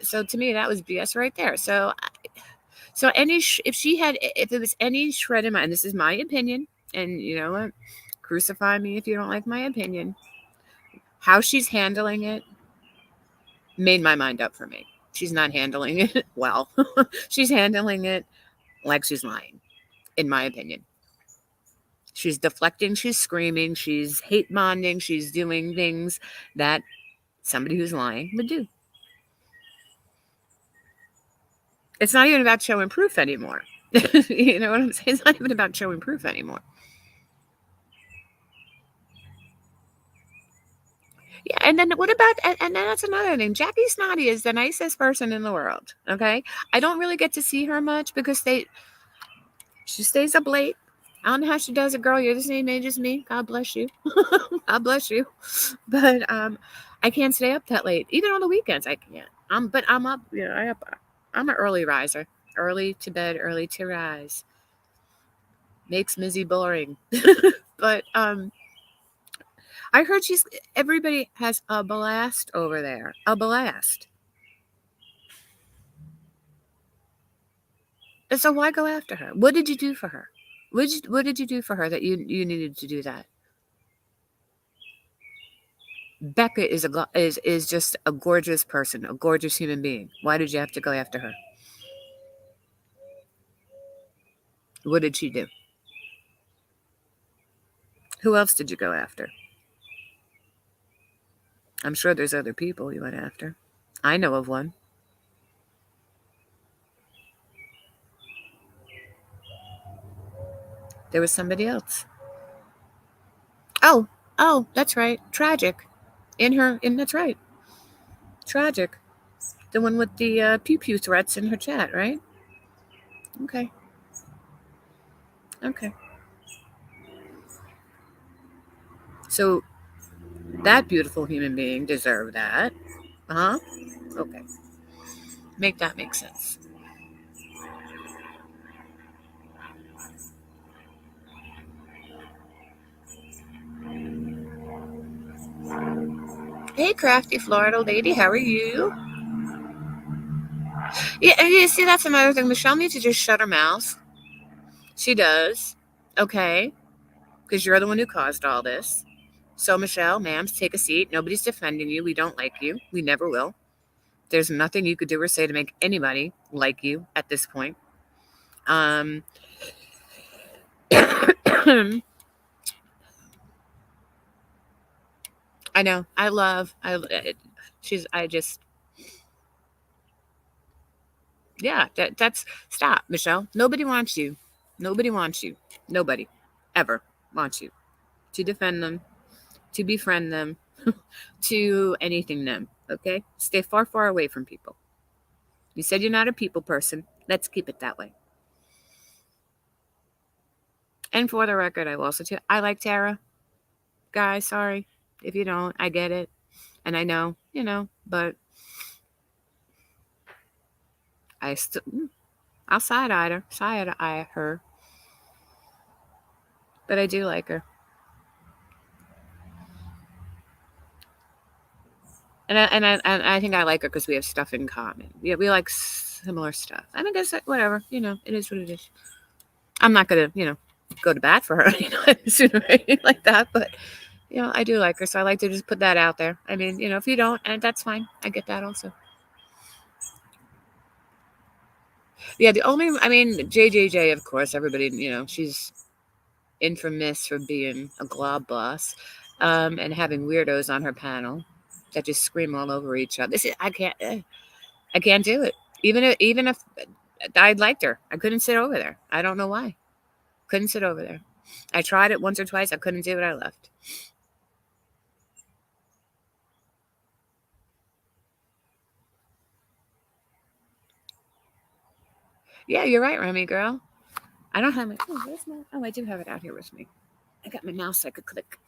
so to me, that was BS right there. So if it was any shred in and this is my opinion, and you know what, crucify me if you don't like my opinion. How she's handling it made my mind up for me. She's not handling it well. She's handling it like she's lying, in my opinion. She's deflecting, she's screaming, she's hate bonding, she's doing things that somebody who's lying would do. It's not even about showing proof anymore. You know what I'm saying? It's not even about showing proof anymore. Yeah, and then what about and then that's another thing. Jackie Snotty is the nicest person in the world. Okay, I don't really get to see her much because she stays up late. I don't know how she does it, girl. You're the same age as me. God bless you. God bless you. But I can't stay up that late. Even on the weekends, I can't. But I'm up. I'm an early riser. Early to bed, early to rise. Makes Mizzy boring. But I heard everybody has a blast over there. A blast. And so why go after her? What did you do for her? What did you do for her that you needed to do that? Becca is just a gorgeous person, a gorgeous human being. Why did you have to go after her? What did she do? Who else did you go after? I'm sure there's other people you went after. I know of one. There was somebody else. Oh, that's right. Tragic. And that's right. Tragic. The one with the pew pew threats in her chat, right? Okay. Okay. So that beautiful human being deserved that. Uh huh. Okay. Make that make sense. Hey, crafty Florida lady, how are you? Yeah, and you see, that's another thing. Michelle needs to just shut her mouth. She does. Okay. Because you're the one who caused all this. So, Michelle, ma'am, take a seat. Nobody's defending you. We don't like you. We never will. There's nothing you could do or say to make anybody like you at this point. Um, I know. I just, yeah, that's, stop, Michelle. Nobody wants you. Nobody wants you. Nobody ever wants you to defend them, to befriend them, to anything them. Okay? Stay far, far away from people. You said you're not a people person. Let's keep it that way. And for the record, I will also too. I like Tara. Guys, sorry if you don't. I get it, and I know, but I still, I'll side eye her. but I do like her. And I think I like her because we have stuff in common. Yeah, we like similar stuff. And I guess whatever, it is what it is. I'm not gonna, go to bat for her, sooner or anything like that. But I do like her, so I like to just put that out there. I mean, if you don't, and that's fine. I get that also. Yeah, I mean, JJJ, of course, everybody, she's infamous for being a glob boss, and having weirdos on her panel that just scream all over each other. I can't do it. Even if I liked her, I couldn't sit over there. I don't know why. Couldn't sit over there. I tried it once or twice. I couldn't do it. I left. Yeah, you're right, Remy girl. I don't have my. Oh, where's my? Oh, I do have it out here with me. I got my mouse. I could click.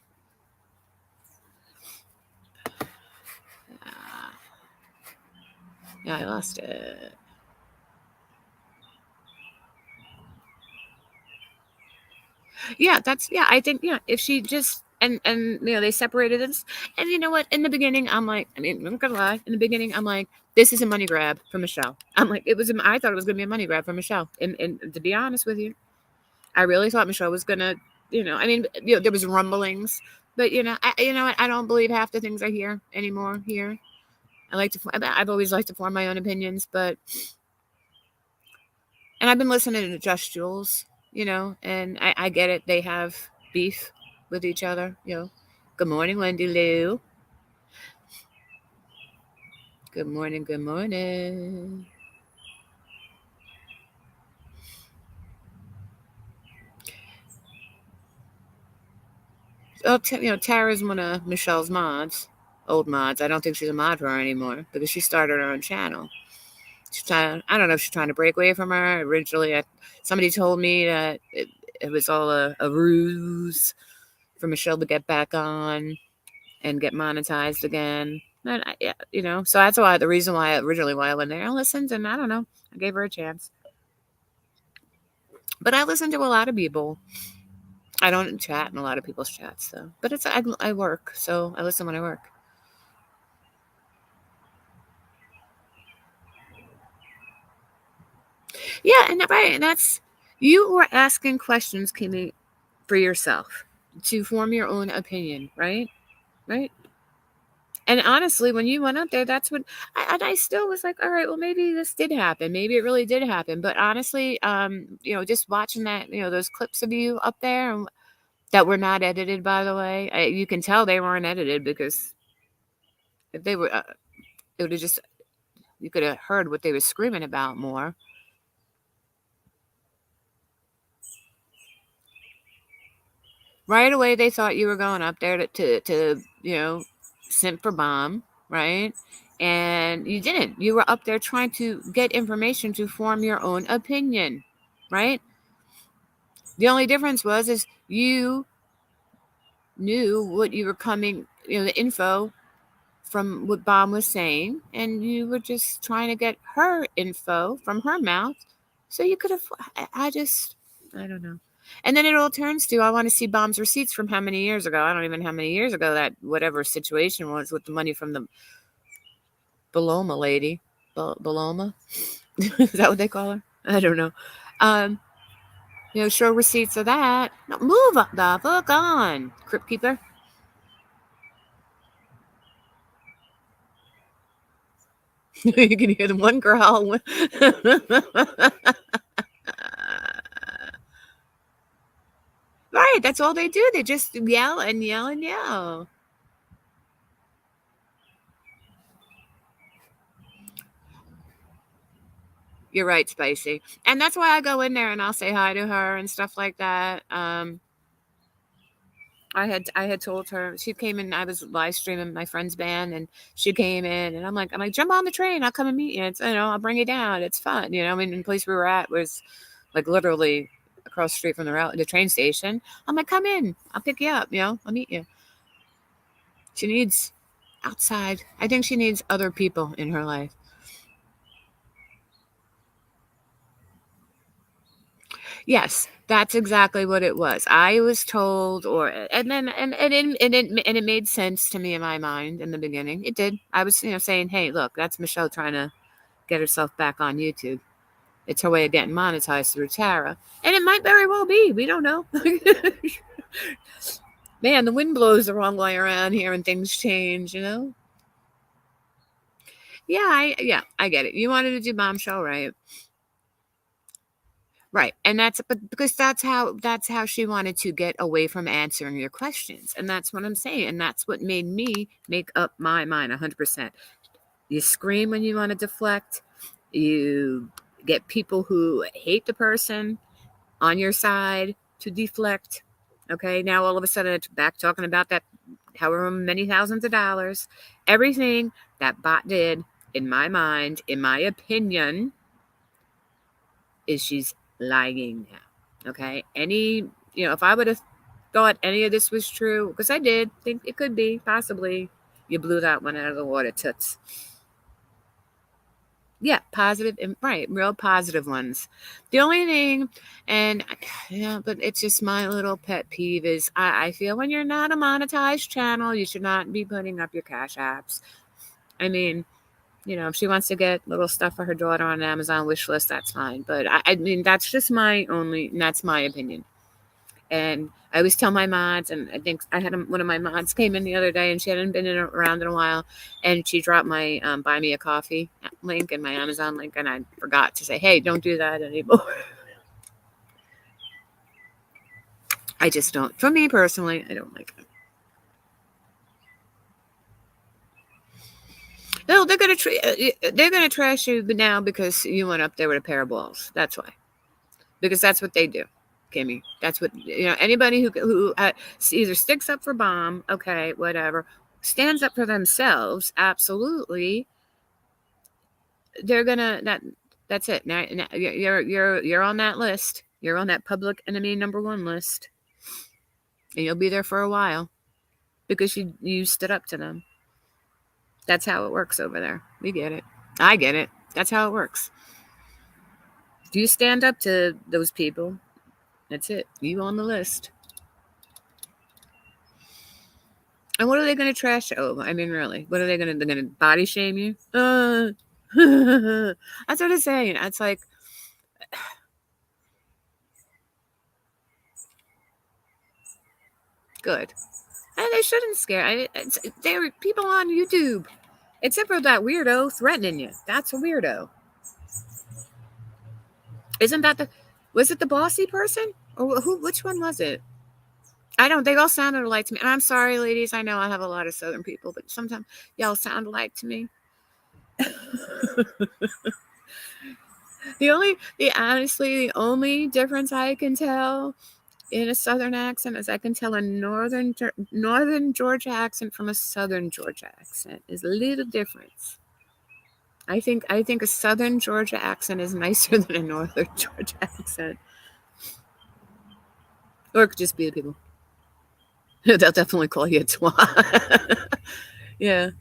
Uh, yeah, I lost it. Yeah. I think if she just and they separated us, and you know what? In the beginning, I'm like, I mean, I'm not gonna lie. In the beginning, I'm like, this is a money grab for Michelle. I'm like, I thought it was gonna be a money grab for Michelle. And to be honest with you, I really thought Michelle was gonna, I mean, there was rumblings, but you know what? I don't believe half the things I hear anymore here. I've always liked to form my own opinions, and I've been listening to Just Jules, and I get it. They have beef with each other. Good morning, Wendy Lou. Good morning. Good morning. Oh, Tara's one of Michelle's mods, old mods. I don't think she's a mod for her anymore because she started her own channel. I don't know if she's trying to break away from her. Originally, somebody told me that it was all a ruse for Michelle to get back on and get monetized again. And yeah, so that's the reason why originally why I went there. I listened, and I don't know. I gave her a chance, but I listen to a lot of people. I don't chat in a lot of people's chats though. But I work, so I listen when I work. Yeah, and right, and that's you were asking questions, Kimmy, for yourself to form your own opinion, right? Right. And honestly, when you went up there, that's when I still was like, all right, well, maybe this did happen. Maybe it really did happen. But honestly, just watching that, those clips of you up there that were not edited, by the way, you can tell they weren't edited because if they were, it would have just, you could have heard what they were screaming about more. Right away, they thought you were going up there to simp for bomb, right? And you didn't. You were up there trying to get information to form your own opinion, right? The only difference is you knew what you were coming, the info from what Bomb was saying, and you were just trying to get her info from her mouth. So you could have, I don't know. And then it all turns to, I want to see Bomb's receipts from how many years ago. I don't even know how many years ago that whatever situation was with the money from the Baloma lady. Baloma? Is that what they call her? I don't know. Um, show receipts of that. No, move up the fuck on, Crypt Keeper. You can hear the one growl. Right, that's all they do. They just yell and yell and yell. You're right, Spicy. And that's why I go in there and I'll say hi to her and stuff like that. I had told her, she came in, I was live streaming my friend's band, and she came in, and I'm like, jump on the train, I'll come and meet you. It's, I'll bring you down. It's fun. I mean, the place we were at was like literally across the street from the train station. I'm like, come in, I'll pick you up, I'll meet you. She needs outside. I think she needs other people in her life. Yes, That's exactly what it was. I was told, and it made sense to me in my mind in the beginning. It did. I was, saying, "Hey, look, that's Michelle trying to get herself back on YouTube. It's her way of getting monetized through Tara, and it might very well be. We don't know." Man, the wind blows the wrong way around here, and things change. Yeah, I get it. You wanted to do Bombshell, right? Right. And because that's how she wanted to get away from answering your questions. And that's what I'm saying. And that's what made me make up my mind 100%. You scream when you want to deflect. You get people who hate the person on your side to deflect. Okay. Now all of a sudden it's back talking about that however many thousands of dollars. Everything that bot did, in my mind, in my opinion, is she's lying now. Okay. If I would have thought any of this was true, because I did think it could be, possibly, you blew that one out of the water, toots. Yeah, positive, right, real positive ones. The only thing, and but it's just my little pet peeve is I feel when you're not a monetized channel, you should not be putting up your cash apps. I mean, if she wants to get little stuff for her daughter on an Amazon wish list, that's fine. But I mean, that's my opinion. And I always tell my mods, and I think I had one of my mods came in the other day, and she hadn't been around in a while, and she dropped my buy me a coffee link and my Amazon link, and I forgot to say, hey, don't do that anymore. I just don't. For me personally, I don't like it. No, they're gonna trash you now because you went up there with a pair of balls. That's why. Because that's what they do, Kimmy. That's what anybody who either sticks up for bomb, okay, whatever, stands up for themselves, absolutely. They're gonna that's it. Now you're on that list. You're on that public enemy #1 list, and you'll be there for a while because you stood up to them. That's how it works over there. We get it. I get it. That's how it works. Do you stand up to those people? That's it. You on the list. And what are they going to trash? Oh, I mean, really, what are they going to? They're going to body shame you? That's what I'm saying. It's like, good. And they shouldn't scare. There are people on YouTube, except for that weirdo threatening you. That's a weirdo. Isn't that was it the bossy person? Or who? Which one was it? I don't. They all sounded alike to me. And I'm sorry, ladies. I know I have a lot of Southern people, but sometimes y'all sound alike to me. Honestly, the only difference I can tell in a Southern accent is I can tell a Northern Georgia accent from a Southern Georgia accent. Is a little difference. I think a Southern Georgia accent is nicer than a Northern Georgia accent. Or it could just be the people. They'll definitely call you a twat. Yeah.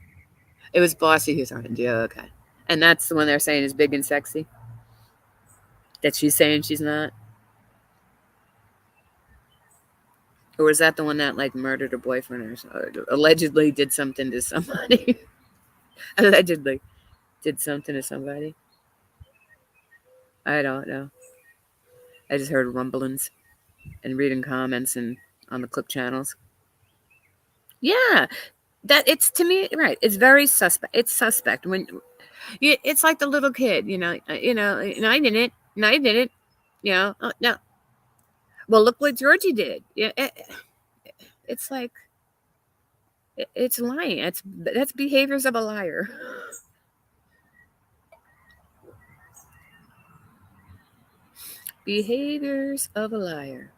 It was Bossy who threatened you. Okay. And that's the one they're saying is big and sexy? That she's saying she's not? Or was that the one that like murdered her boyfriend or allegedly did something to somebody? Allegedly did something to somebody. I don't know. I just heard rumblings and reading comments and on the clip channels. Yeah, that it's to me right. It's very suspect. It's suspect when it's like the little kid. No, I didn't. No, I didn't. No. Well, look what Georgie did. Yeah, it's like it's lying. That's behaviors of a liar. Behaviors of a liar,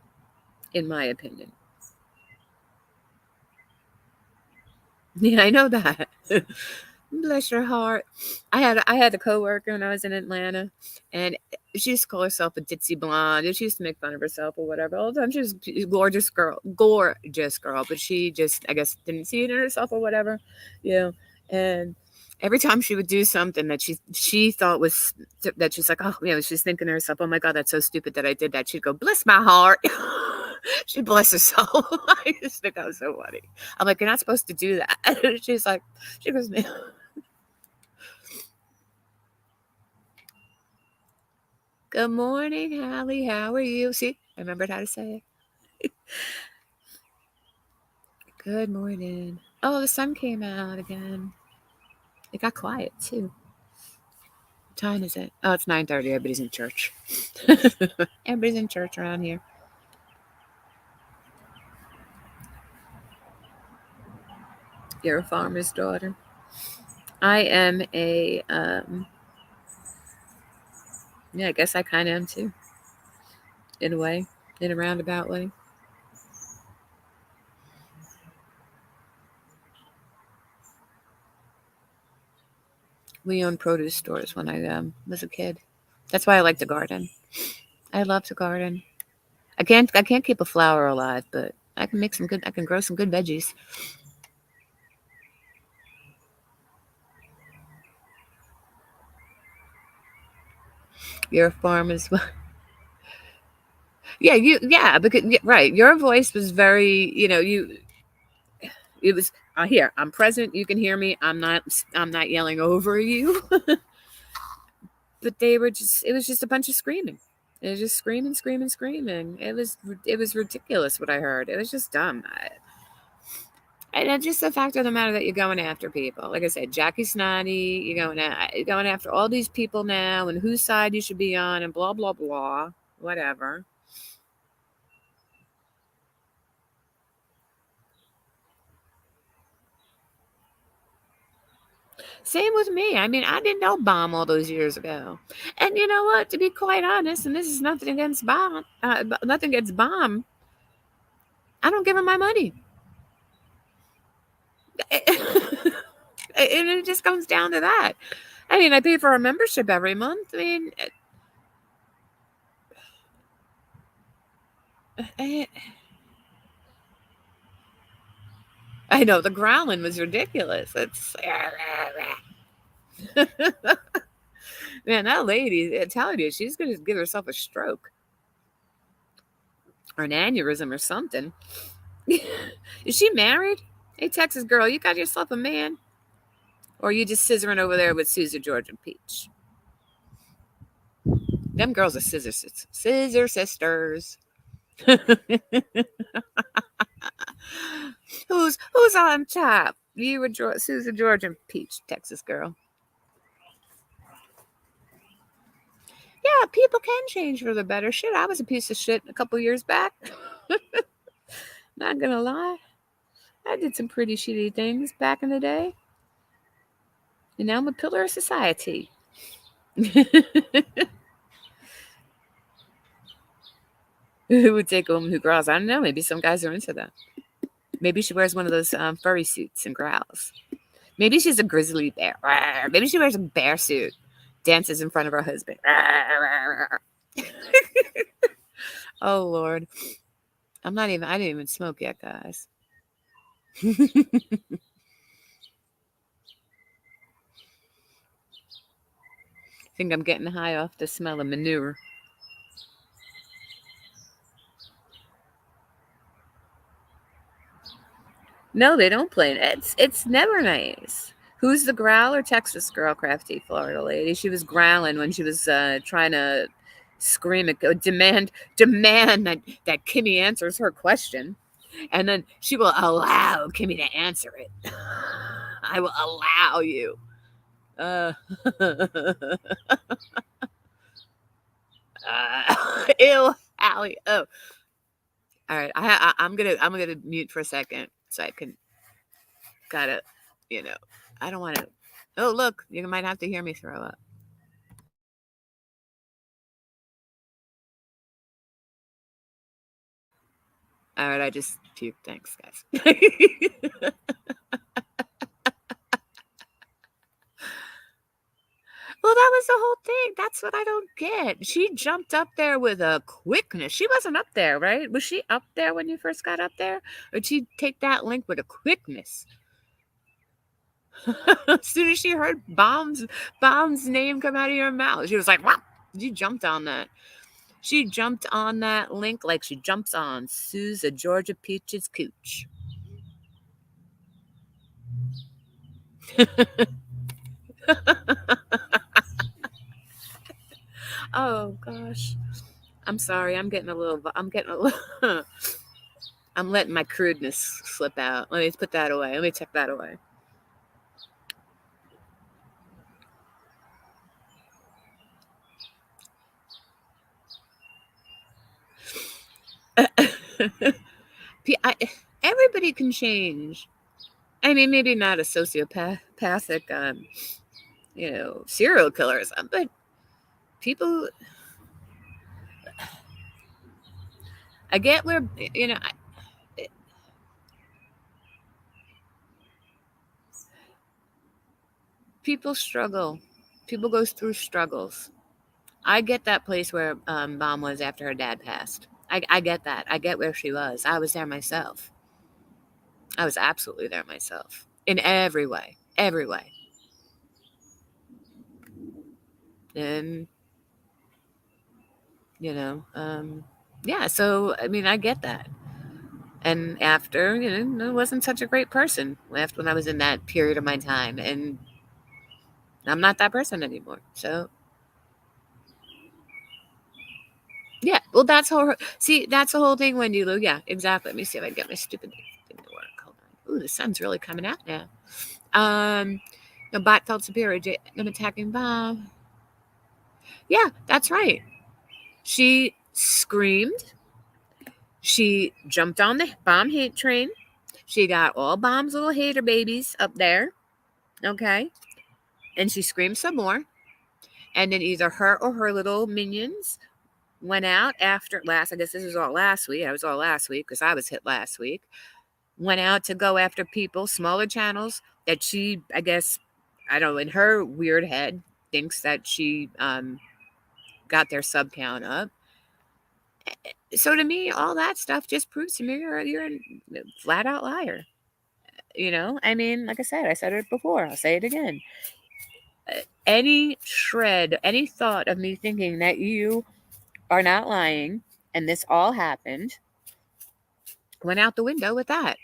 in my opinion. Yeah, I know that. Bless your heart. I had a coworker when I was in Atlanta, and she used to call herself a ditzy blonde, and she used to make fun of herself or whatever all the time. She was a gorgeous girl, but she just, I guess, didn't see it in herself or whatever, And Every time she would do something that she thought was that she's like, oh, she's thinking to herself, oh my God, that's so stupid that I did that. She'd go, bless my heart. She'd bless her soul. I just think that was so funny. I'm like, you're not supposed to do that. She's like, she goes, good morning, Hallie. How are you? See, I remembered how to say it. Good morning. Oh, the sun came out again. It got quiet too. What time is it? Oh, it's 9:30. Everybody's in church. Everybody's in church around here. You're a farmer's daughter. I am a yeah, I guess I kind of am too. In a way, in a roundabout way. We owned produce stores when I was a kid. That's why I like to garden. I love to garden. I can't keep a flower alive, but I can make some good. I can grow some good veggies. You're a farm as well. Yeah, because right. Your voice was very, it was here. I'm present. You can hear me. I'm not yelling over you. But it was just a bunch of screaming. It was just screaming, screaming, screaming. It was ridiculous what I heard. It was just dumb. And it's just the fact of the matter that you're going after people. Like I said, Jackie Snotty, you're going after all these people now, and whose side you should be on, and blah blah blah, whatever. Same with me. I mean, I didn't know Bomb all those years ago. And you know what? To be quite honest, and this is nothing against Bomb, nothing against Bomb, I don't give her my money. And it just comes down to that. I mean, I pay for a membership every month. I mean, I know the growling was ridiculous. It's man, that lady, I'm telling you, she's gonna give herself a stroke or an aneurysm or something. Is she married? Hey, Texas girl, you got yourself a man? Or are you just scissoring over there with Susan, George, and Peach? Them girls are scissor sisters. Who's on top? You and Susan, George, and Peach, Texas girl. Yeah, people can change for the better. Shit, I was a piece of shit a couple years back. Not gonna lie. I did some pretty shitty things back in the day. And now I'm a pillar of society. Who would take a woman who growls? I don't know. Maybe some guys are into that. Maybe she wears one of those furry suits and growls. Maybe she's a grizzly bear. Maybe she wears a bear suit, dances in front of her husband. Oh, Lord. I didn't even smoke yet, guys. Think I'm getting high off the smell of manure. No, they don't play it. It's never nice. Who's the growler? Texas girl, crafty Florida lady. She was growling when she was trying to scream demand that Kimmy answers her question, and then she will allow Kimmy to answer it. I will allow you. Ew, Allie. Oh, all right. I'm gonna mute for a second so I can gotta, you know, I don't want to. Oh, look, you might have to hear me throw up. All right, I just puked. Thanks, guys. Well, that was the whole thing. That's what I don't get. She jumped up there with a quickness. She wasn't up there, right? Was she up there when you first got up there? Or did she take that link with a quickness? As soon as she heard Bomb's name come out of your mouth, she was like, "Wow!" You jumped on that. She jumped on that link like she jumps on Sue's a Georgia Peach's cooch. Oh gosh, I'm sorry. I'm getting a little. I'm getting a little. I'm letting my crudeness slip out. Let me put that away. Let me take that away. Everybody can change. I mean, maybe not a sociopathic, serial killer or something, but people. I get where people struggle. People go through struggles. I get that place where Mom was after her dad passed. I get that. I get where she was. I was there myself. I was absolutely there myself in every way, every way. And yeah. So I mean, I get that. And after, I wasn't such a great person left when I was in that period of my time, and I'm not that person anymore. So yeah, well, that's the whole thing when you lose. Yeah, exactly. Let me see if I can get my stupid thing to work. Hold on. Ooh, the sun's really coming out now. The bot felt superior. An attacking bomb. Yeah, that's right. She screamed. She jumped on the bomb hate train. She got all Bomb's little hater babies up there. Okay. And she screamed some more. And then either her or her little minions went out after last. I guess this was all last week. I was all last week because I was hit last week. Went out to go after people, smaller channels that she, I guess, I don't know, in her weird head, thinks that she got their sub count up. So to me, all that stuff just proves to me you're a flat out liar. I mean, like I said it before, I'll say it again. Any shred, any thought of me thinking that you are not lying and this all happened went out the window with that.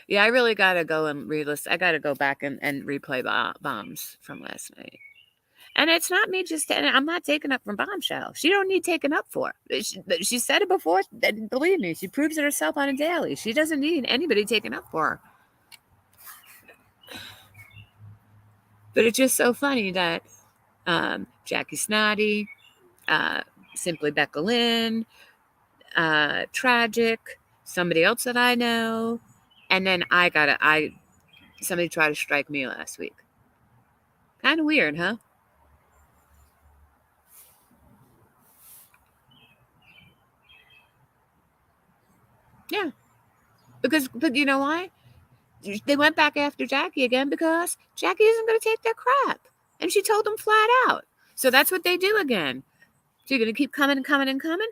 Yeah, I really got to go and re-listen. I got to go back and replay Bombs from last night. And it's not me just, and I'm not taking up from Bombshell. She don't need taken up for. She said it before, and believe me, she proves it herself on a daily. She doesn't need anybody taken up for her. But it's just so funny that Jackie Snotty, uh, Simply Becca Lynn, Tragic, somebody else that I know, and then somebody tried to strike me last week. Kind of weird, huh? Yeah. But you know why? They went back after Jackie again because Jackie isn't going to take their crap. And she told them flat out. So that's what they do again. So you're going to keep coming and coming and coming?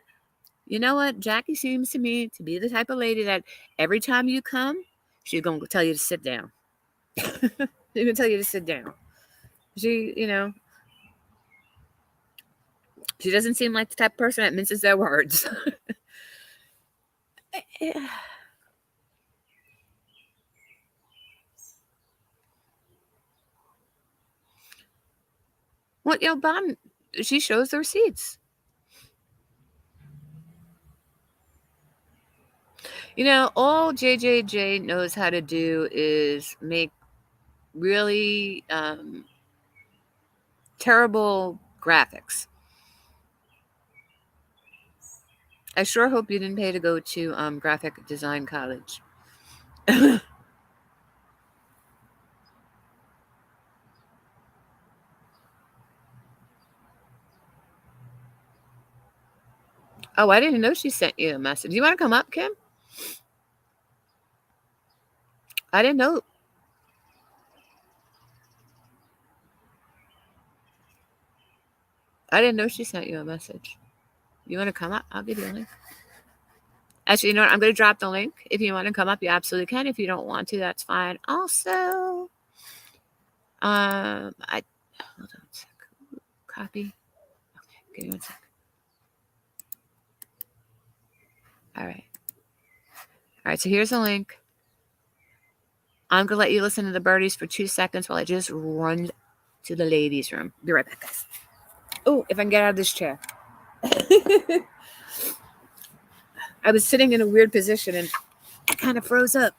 You know what? Jackie seems to me to be the type of lady that every time you come, she's going to tell you to sit down. She's going to tell you to sit down. She doesn't seem like the type of person that minces their words. What, Bomb, she shows the receipts. All JJJ knows how to do is make really terrible graphics. I sure hope you didn't pay to go to graphic design college. Oh, I didn't know she sent you a message. You want to come up, Kim? I didn't know. I didn't know she sent you a message. You want to come up? I'll give you a link. Actually, you know what? I'm going to drop the link. If you want to come up, you absolutely can. If you don't want to, that's fine. Also, I hold on a sec. Copy. Okay, give me one sec. All right. All right. So here's the link. I'm gonna let you listen to the birdies for 2 seconds while I just run to the ladies' room. Be right back, guys. Oh, if I can get out of this chair. I was sitting in a weird position and I kind of froze up.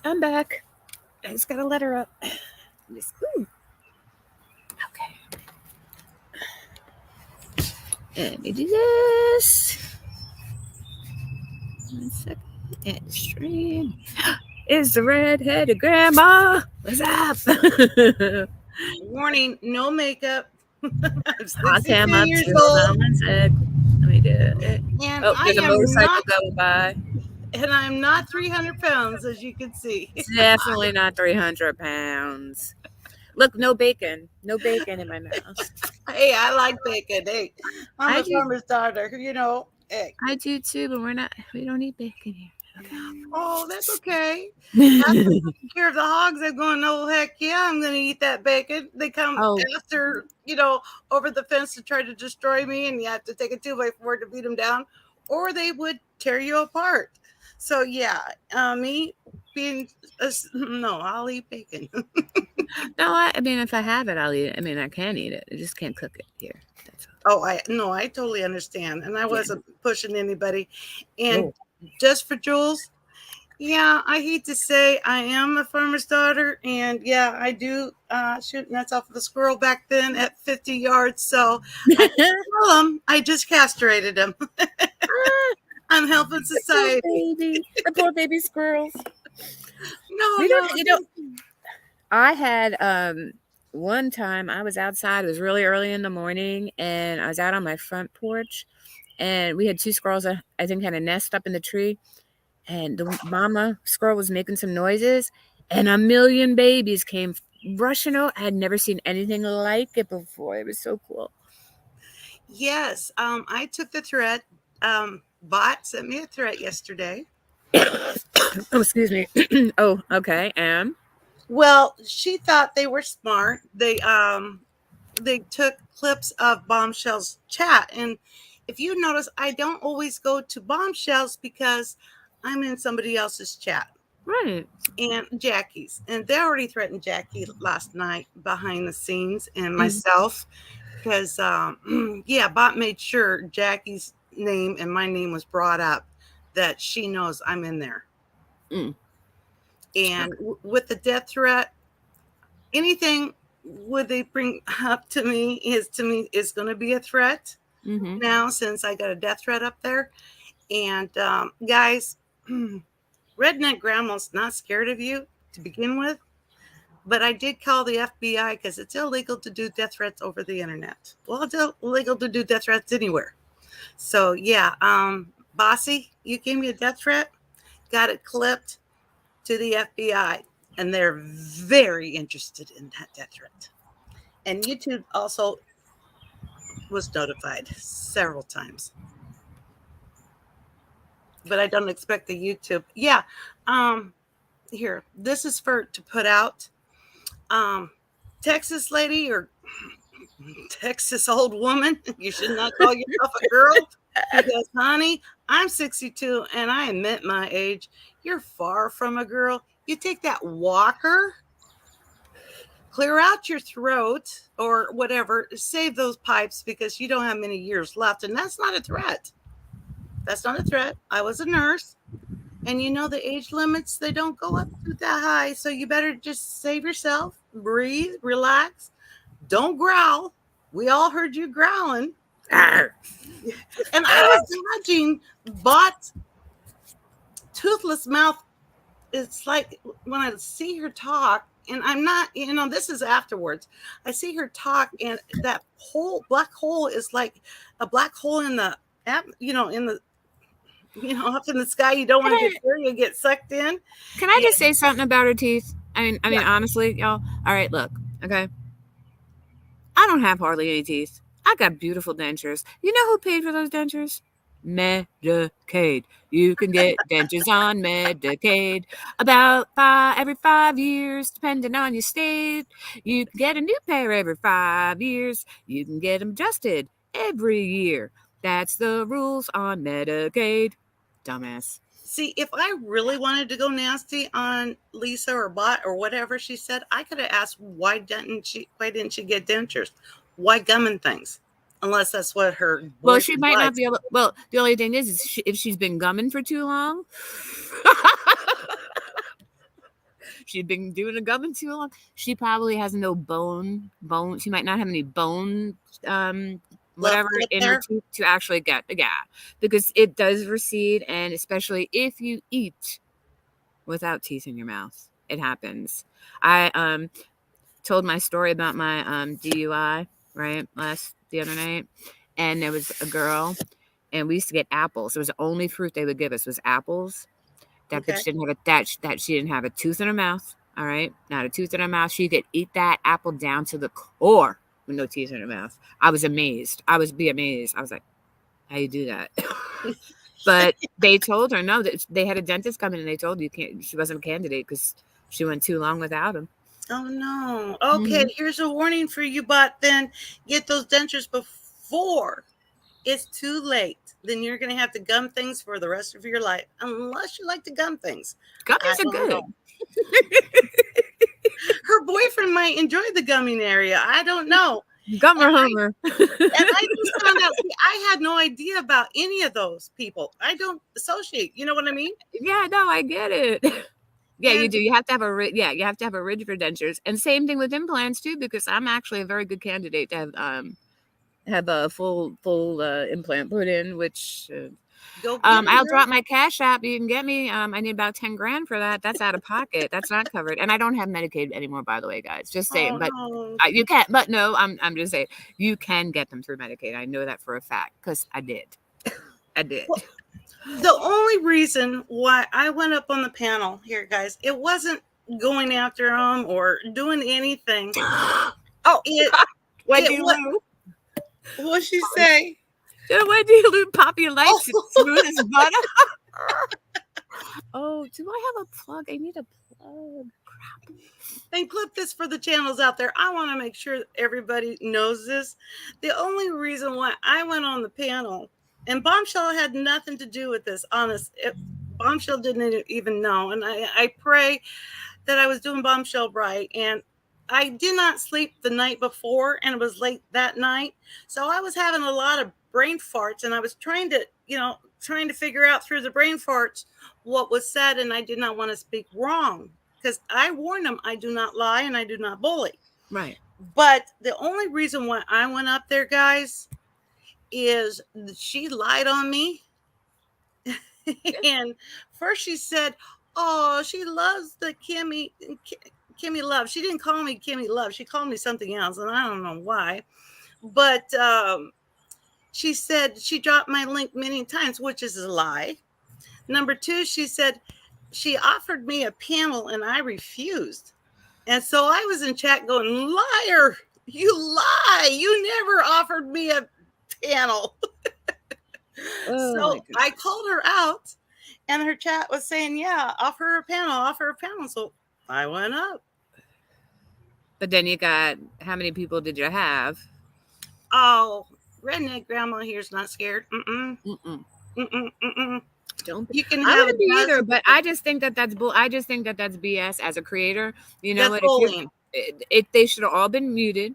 I'm back. I just gotta let her up. Just, okay. And we do this. 1 second. And stream. Is the red-headed grandma? What's up? Warning, no makeup. I'm Hot cam 62 up years to old. 1 sec. Let me do it. And Oh, I there's a am motorcycle not, going by. and I'm not 300 pounds, as you can see. It's definitely not 300 pounds. Look, no bacon. No bacon in my mouth. Hey, I like bacon. Hey, I'm I a do. farmer's daughter, you know. Hey. I do too, but we don't eat bacon here. Oh, that's okay. After Okay. taking care of the hogs, I'm going, oh, heck yeah, I'm going to eat that bacon. They come Oh, after, over the fence to try to destroy me, and you have to take a 2x4 to beat them down, or they would tear you apart. So, yeah, me being, no, I'll eat bacon. no, I mean, if I have it, I'll eat it. I mean, I can eat it. I just can't cook it here. That's Oh, I totally understand. And I all. Yeah. wasn't pushing anybody. And Oh. just for Jules, yeah, I hate to say I am a farmer's daughter, and yeah, I do shoot nuts off of a squirrel back then at 50 yards. So I tell him I just castrated him. I'm helping The poor society. baby. The poor baby squirrels. No, We no. don't, you know, I had one time I was outside, it was really early in the morning, and I was out on my front porch, and we had two squirrels that I think had a nest up in the tree, and the mama squirrel was making some noises, and a million babies came rushing out. I had never seen anything like it before. It was so cool. Yes, I took the threat. Bot sent me a threat yesterday. Oh, excuse me. Oh, okay. Well, she thought they were smart. They took clips of Bombshell's chat, and if you notice, I don't always go to Bombshells because I'm in somebody else's chat. Right. And Jackie's, and they already threatened Jackie last night behind the scenes, and myself, because yeah, Bot made sure Jackie's name and my name was brought up, that she knows I'm in there. Mm. And with the death threat, anything would they bring up to me is going to be a threat. Mm-hmm. Now, since I got a death threat up there. And guys, redneck grandma's not scared of you to begin with. But I did call the FBI because it's illegal to do death threats over the internet. Well, it's illegal to do death threats anywhere. So yeah, Bossy, you gave me a death threat, got it clipped to the FBI, and they're very interested in that death threat. And YouTube also was notified several times. But I don't expect the YouTube. Yeah. Here, this is for to put out. Texas lady or Texas old woman, you should not call yourself a girl because, honey, I'm 62 and I admit my age. You're far from a girl. You take that walker, clear out your throat or whatever, save those pipes because you don't have many years left. And that's not a threat. That's not a threat. I was a nurse. And you know the age limits, they don't go up to that high. So you better just save yourself, breathe, relax. Don't growl. We all heard you growling. And I was judging Bot's toothless mouth. It's like when I see her talk, and I'm not, this is afterwards. I see her talk, and that whole black hole is like a black hole in the, up in the sky. You don't want to get there, you get sucked in. Can I just say something about her teeth? I mean, honestly, y'all. All right, look, okay. I don't have hardly any teeth. I got beautiful dentures. You know who paid for those dentures? Medicaid. You can get dentures on Medicaid about every 5 years, depending on your state. You can get a new pair every 5 years. You can get them adjusted every year. That's the rules on Medicaid. Dumbass. See, if I really wanted to go nasty on Lisa or Bot or whatever she said, I could have asked why didn't she get dentures? Why gumming things? Unless that's what her well, she might not be able. Well, the only thing is if she's been gumming for too long. She'd been doing a gumming too long. She probably has no bone. She might not have any bone. Whatever in her teeth to actually get, because it does recede, and especially if you eat without teeth in your mouth, it happens. I told my story about my DUI right the other night, and there was a girl, and we used to get apples. It was the only fruit they would give us was apples. That bitch didn't have that she didn't have a tooth in her mouth. All right, not a tooth in her mouth. She could eat that apple down to the core. With no teeth in her mouth. I was amazed. I was amazed. I was like, how you do that? But they told her no, that they had a dentist come in and they told her she wasn't a candidate because she went too long without him. Oh no. Okay, here's a warning for you, but then get those dentures before it's too late. Then you're gonna have to gum things for the rest of your life. Unless you like to gum things. Gummies are good. Her boyfriend might enjoy the gumming area. I don't know. Gummer Homer. And I just found out, I had no idea about any of those people. I don't associate. You know what I mean? Yeah, no, I get it. Yeah, you do. You have to have you have to have a ridge for dentures. And same thing with implants too, because I'm actually a very good candidate to have a full implant put in, which I'll drop my Cash App. You can get me. I need about 10 grand for that. That's out of pocket. That's not covered. And I don't have Medicaid anymore, by the way, guys. Just saying. But you can't. But no, I'm just saying you can get them through Medicaid. I know that for a fact because I did. I did. Well, the only reason why I went up on the panel here, guys, it wasn't going after them or doing anything. What did she say? What do you lose? Poppy likes it smooth as butter. Oh, do I have a plug? I need a plug. Crap. And clip this for the channels out there. I want to make sure everybody knows this. The only reason why I went on the panel, and Bombshell had nothing to do with this, honest. Bombshell didn't even know. And I pray that I was doing Bombshell right. And I did not sleep the night before, and it was late that night. So I was having a lot of brain farts, and I was trying to figure out through the brain farts what was said, and I did not want to speak wrong because I warned them I do not lie and I do not bully. Right. But the only reason why I went up there, guys, is she lied on me. And first she said, Oh, she loves the Kimmy Love. She didn't call me Kimmy Love. She called me something else, and I don't know why. But she said she dropped my link many times, which is a lie. Number two, she said she offered me a panel and I refused. And so I was in chat going, liar, you lie. You never offered me a panel. Oh my So goodness. I called her out and her chat was saying, yeah, offer her a panel, offer her a panel. So I went up. But then you got, how many people did you have? Oh, redneck grandma here's not scared. Mm-mm. Mm-mm. Mm-mm. Mm-mm. Don't be. You can I have a wouldn't be either, dozen. but I just think that that's bull. I just think that that's BS as a creator. You know That's what? If you're, bullying. they should have all been muted.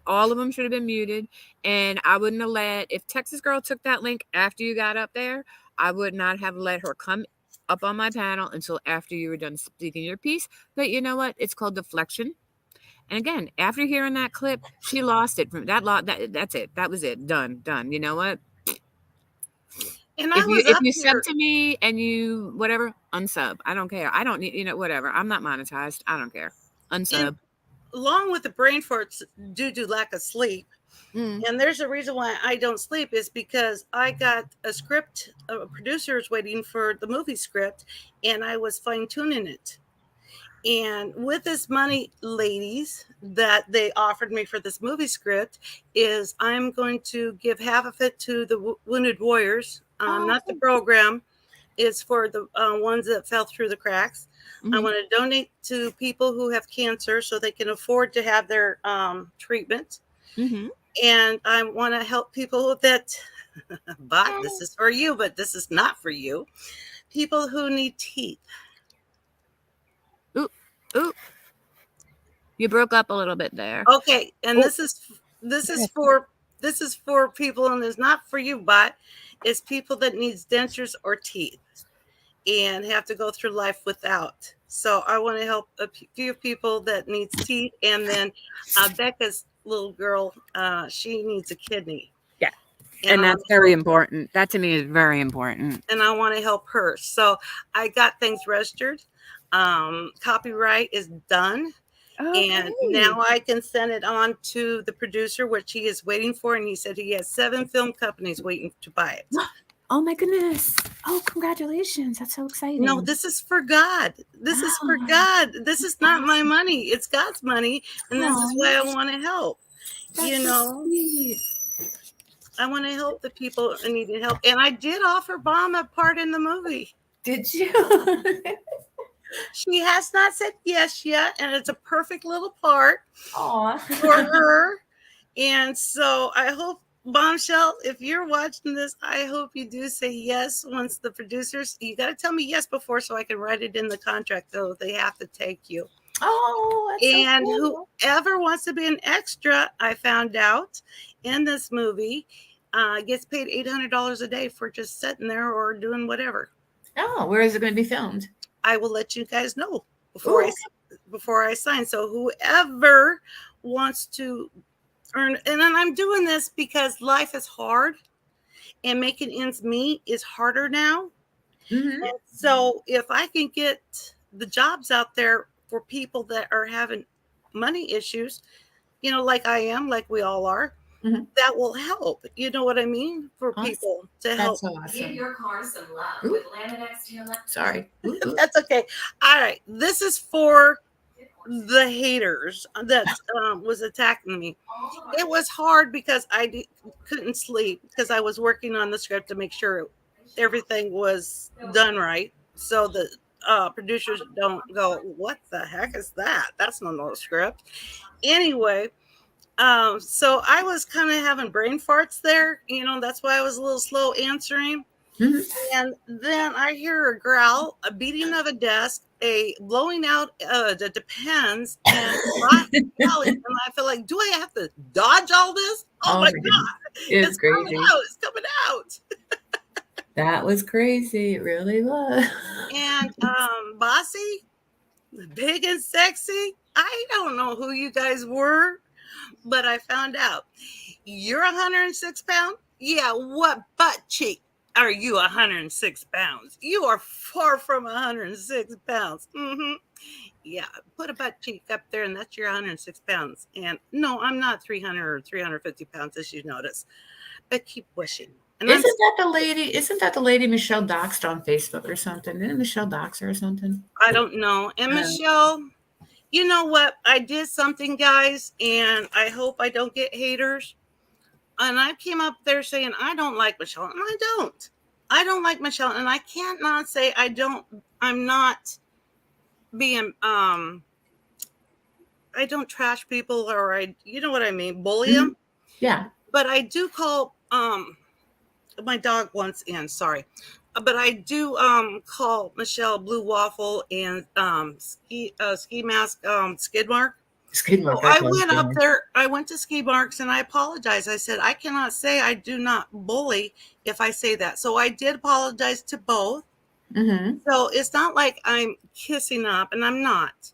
All of them should have been muted, and I wouldn't have let, if Texas Girl took that link after you got up there, I would not have let her come up on my panel until after you were done speaking your piece. But you know what? It's called deflection. And again, after hearing that clip, she lost it from that lot. That's it. That was it. Done. Done. You know what? And I If you was if up you sub here. to me and you whatever, unsub. I don't care. I don't need, whatever. I'm not monetized. I don't care. And Unsub. along with the brain farts due to lack of sleep. Mm. And there's a reason why I don't sleep is because I got a script, producers waiting for the movie script, and I was fine tuning it. And with this money, ladies, that they offered me for this movie script, is I'm going to give half of it to the Wounded Warriors, not the program. It's for the ones that fell through the cracks. I Mm-hmm. want to donate to people who have cancer so they can afford to have their treatment. Mm-hmm. And I want to help people that, but this is for you, but this is not for you. People who need teeth. Ooh, ooh. You broke up a little bit there. Okay, and Oh, this is for people, and it's not for you, but it's people that needs dentures or teeth and have to go through life without. So I want to help a few people that needs teeth, and then Becca's little girl, she needs a kidney, yeah. and And I want that's to very help, important. That to me is very important. and I want to help her. So I got things registered. Copyright is done. And Okay. now I can send it on to the producer, which he is waiting for. And he said he has 7 film companies waiting to buy it. Oh my goodness. Oh, congratulations. That's so exciting. No, this is for God. This is for Oh, God. This is not my money. It's God's money. And this is why I want to help. that's You so know, sweet. I want to help the people who needed help. And I did offer Bomb a part in the movie. Did you? She has not said yes yet. And it's a perfect little part Aw. for her. And so I hope, Bombshell, if you're watching this, I hope you do say yes once the producers, you got to tell me yes before so I can write it in the contract, though they have to take you. Oh, that's And so cool. whoever wants to be an extra, I found out in this movie, gets paid $800 a day for just sitting there or doing whatever. Oh, where is it going to be filmed? I will let you guys know Ooh. before I sign. So whoever wants to earn, and then I'm doing this because life is hard and making ends meet is harder now. Mm-hmm. And so if I can get the jobs out there for people that are having money issues, like I am, like we all are, Mhm. that will help. You know what I mean? For Awesome. people to That's help. so awesome. Give your car some love Ooh. with Laminax TLX. Sorry. Ooh, ooh. That's okay. All right. This is for the haters that was attacking me. It was hard because I couldn't sleep because I was working on the script to make sure everything was done right. So the producers don't go, what the heck is that? That's not no script. Anyway, so I was kind of having brain farts there. That's why I was a little slow answering. Mhm. And then I hear a growl, a beating of a desk, a blowing out the depends, and yelling. And I feel like, do I have to dodge all this? Oh my goodness. God. It's coming crazy. out. It's coming out. That was crazy. It really was. And Bossy, big and sexy. I don't know who you guys were, but I found out. You're 106 pounds? Yeah, what butt cheek? Are you 106 pounds? You are far from 106 pounds. Yeah, put a butt cheek up there, and that's your 106 pounds. And no, I'm not 300 or 350 pounds, as you notice, but keep wishing. And Isn't that the lady? Isn't that the lady Michelle doxed on Facebook or something? Didn't Michelle dox her or something? I don't know. And Michelle, you know what? I did something, guys, and I hope I don't get haters. And I came up there saying I don't like Michelle, and I don't. I don't like Michelle, and I can't not say I don't. I'm not being I don't trash people, or you know what I mean, bully them. Yeah. But I do call my dog once in, sorry. But I do call Michelle Blue Waffle and ski mask skid mark. Skid mark. So I went up there, I went to Ski Marks, and I apologized. I said, I cannot say I do not bully if I say that. So I did apologize to both. So it's not like I'm kissing up, and I'm not.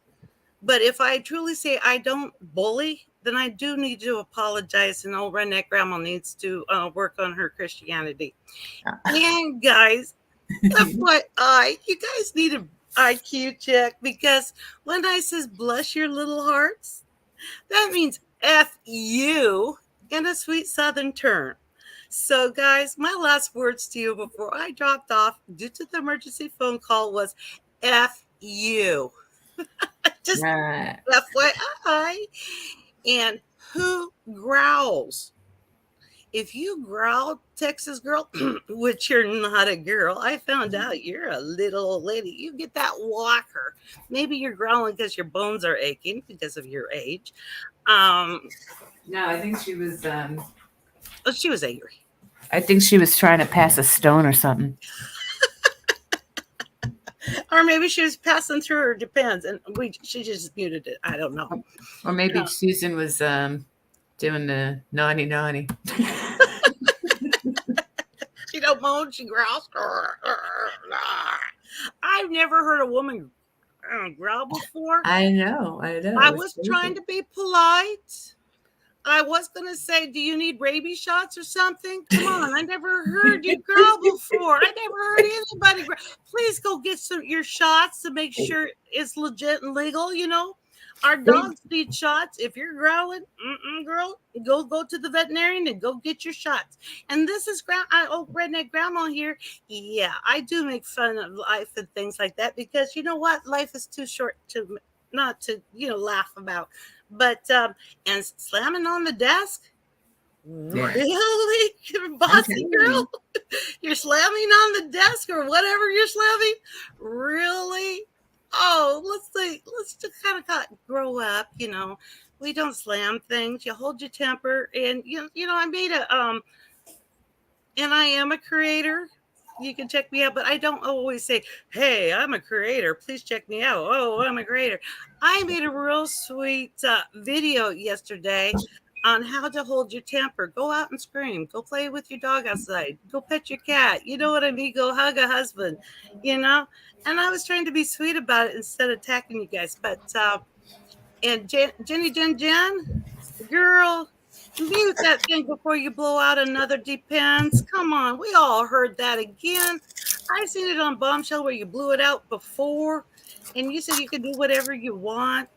But if I truly say I don't bully, then I do need to apologize, and old redneck grandma needs to work on her Christianity. And guys, FYI, you guys need an IQ check, because when I says bless your little hearts, that means F you in a sweet southern term. So, guys, my last words to you before I dropped off due to the emergency phone call was F you. Just FYI. And who growls? If you growl, Texas girl, which you're not a girl, I found out you're a little old lady. You get that walker. Maybe you're growling because your bones are aching because of your age. No, I think she was. She was angry. I think she was trying to pass a stone or something. Or maybe she was passing through her, depends. And she just muted it. I don't know. Or maybe Susan was doing the naughty. She don't moan, she growls. I've never heard a woman growl before. I know. I was trying to be polite. I was going to say, do you need rabies shots or something? Come on, I never heard you growl before. I never heard anybody growl. Please go get your shots to make sure it's legit and legal, you know. Our dogs need shots. If you're growling, girl, go to the veterinarian and go get your shots. And this is old redneck grandma here. Yeah, I do make fun of life and things like that, because you know what? Life is too short to not to laugh about. But and slamming on the desk, really, bossy girl, you're slamming on the desk or whatever you're slamming, really? Oh, let's just kind of grow up, you know. We don't slam things. You hold your temper, and you know I made and I am a creator. You can check me out, but I don't always say, hey, I'm a creator, please check me out. Oh, I'm a creator. I made a real sweet video yesterday on how to hold your temper. Go out and scream. Go play with your dog outside. Go pet your cat. You know what I mean? Go hug a husband, you know? And I was trying to be sweet about it instead of attacking you guys. But, and Jenny Jen, girl, mute that thing before you blow out another Depends. Come on, we all heard that again. I seen it on Bombshell where you blew it out before, and you said you could do whatever you want,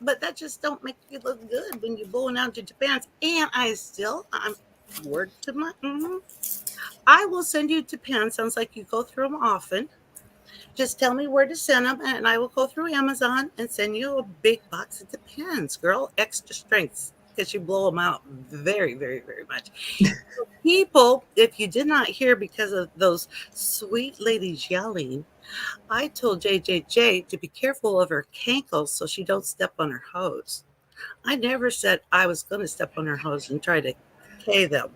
but that just don't make you look good when you're blowing out your Depends. And I'm word to my. I will send you Depends. Sounds like you go through them often. Just tell me where to send them, and I will go through Amazon and send you a big box of Depends, girl. Extra strengths, because you blow them out very, very, very much. People, if you did not hear because of those sweet ladies yelling, I told JJJ to be careful of her cankles so she don't step on her hose. I never said I was going to step on her hose and try to K them.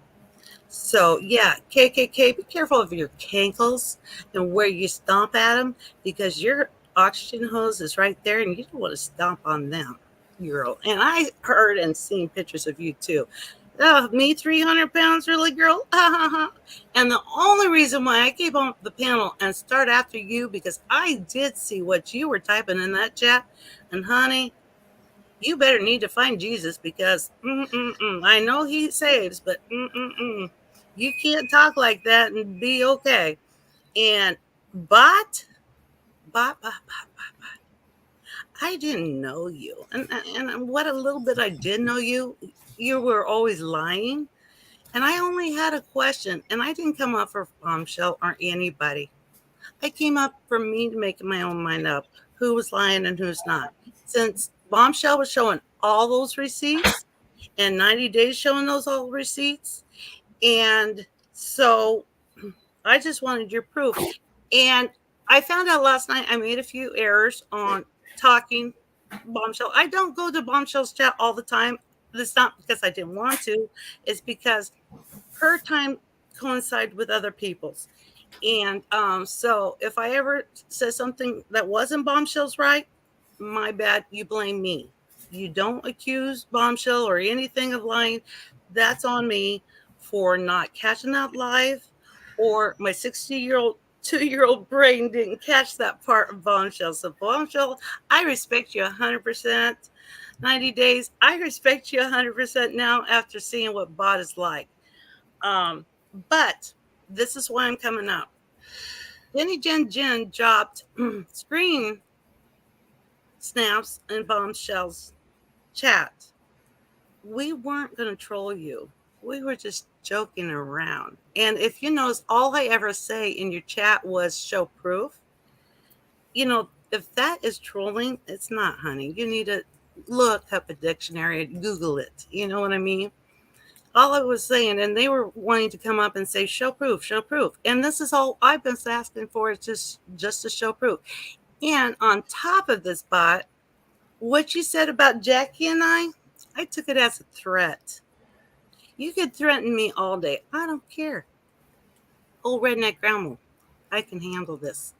So, yeah, KKK, be careful of your cankles and where you stomp at them, because your oxygen hose is right there and you don't want to stomp on them, girl. And I heard and seen pictures of you too. Me, 300 pounds, really, girl? And the only reason why I came on the panel and start after you, because I did see what you were typing in that chat. And honey, you better need to find Jesus, because I know he saves, but You can't talk like that and be okay. And bot, I didn't know you. And what a little bit I did know you, you were always lying. And I only had a question, and I didn't come up for Bombshell or anybody. I came up for me to make my own mind up who was lying and who's not. Since Bombshell was showing all those receipts and 90 days showing those all receipts. And so I just wanted your proof. And I found out last night I made a few errors on talking Bombshell. I don't go to Bombshell's chat all the time. It's not because I didn't want to, it's because her time coincided with other people's. And so if I ever said something that wasn't Bombshell's right, my bad, you blame me. You don't accuse Bombshell or anything of lying. That's on me for not catching that live, or my 60-year-old 2-year-old brain didn't catch that part of Bombshell. So Bombshell, I respect you 100%. 90 days, I respect you 100% now after seeing what bot is like. But this is why I'm coming up. Jenny Jen dropped screen snaps in Bombshell's chat. We weren't going to troll you. We were just joking around. And if you notice, all I ever say in your chat was show proof. You know, if that is trolling, it's not, honey. You need to look up a dictionary and Google it. You know what I mean? All I was saying, and they were wanting to come up and say, show proof, show proof. And this is all I've been asking for, is just to show proof. And on top of this bot, what you said about Jackie and I took it as a threat. You could threaten me all day. I don't care. Old redneck grandma, I can handle this.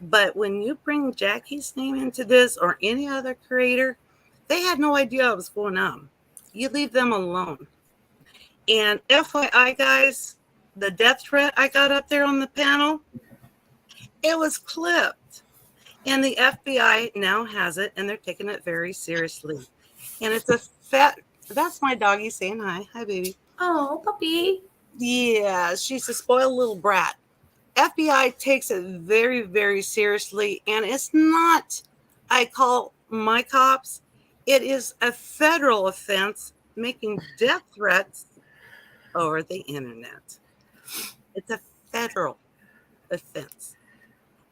But when you bring Jackie's name into this or any other creator, they had no idea what was going on. You leave them alone. And FYI, guys, the death threat I got up there on the panel, it was clipped. And the FBI now has it, and they're taking it very seriously. And it's a that's my doggy saying hi. Hi, baby. Oh, puppy. Yeah, she's a spoiled little brat. FBI takes it very, very seriously. And it's not, I call my cops, it is a federal offense making death threats over the internet. It's a federal offense.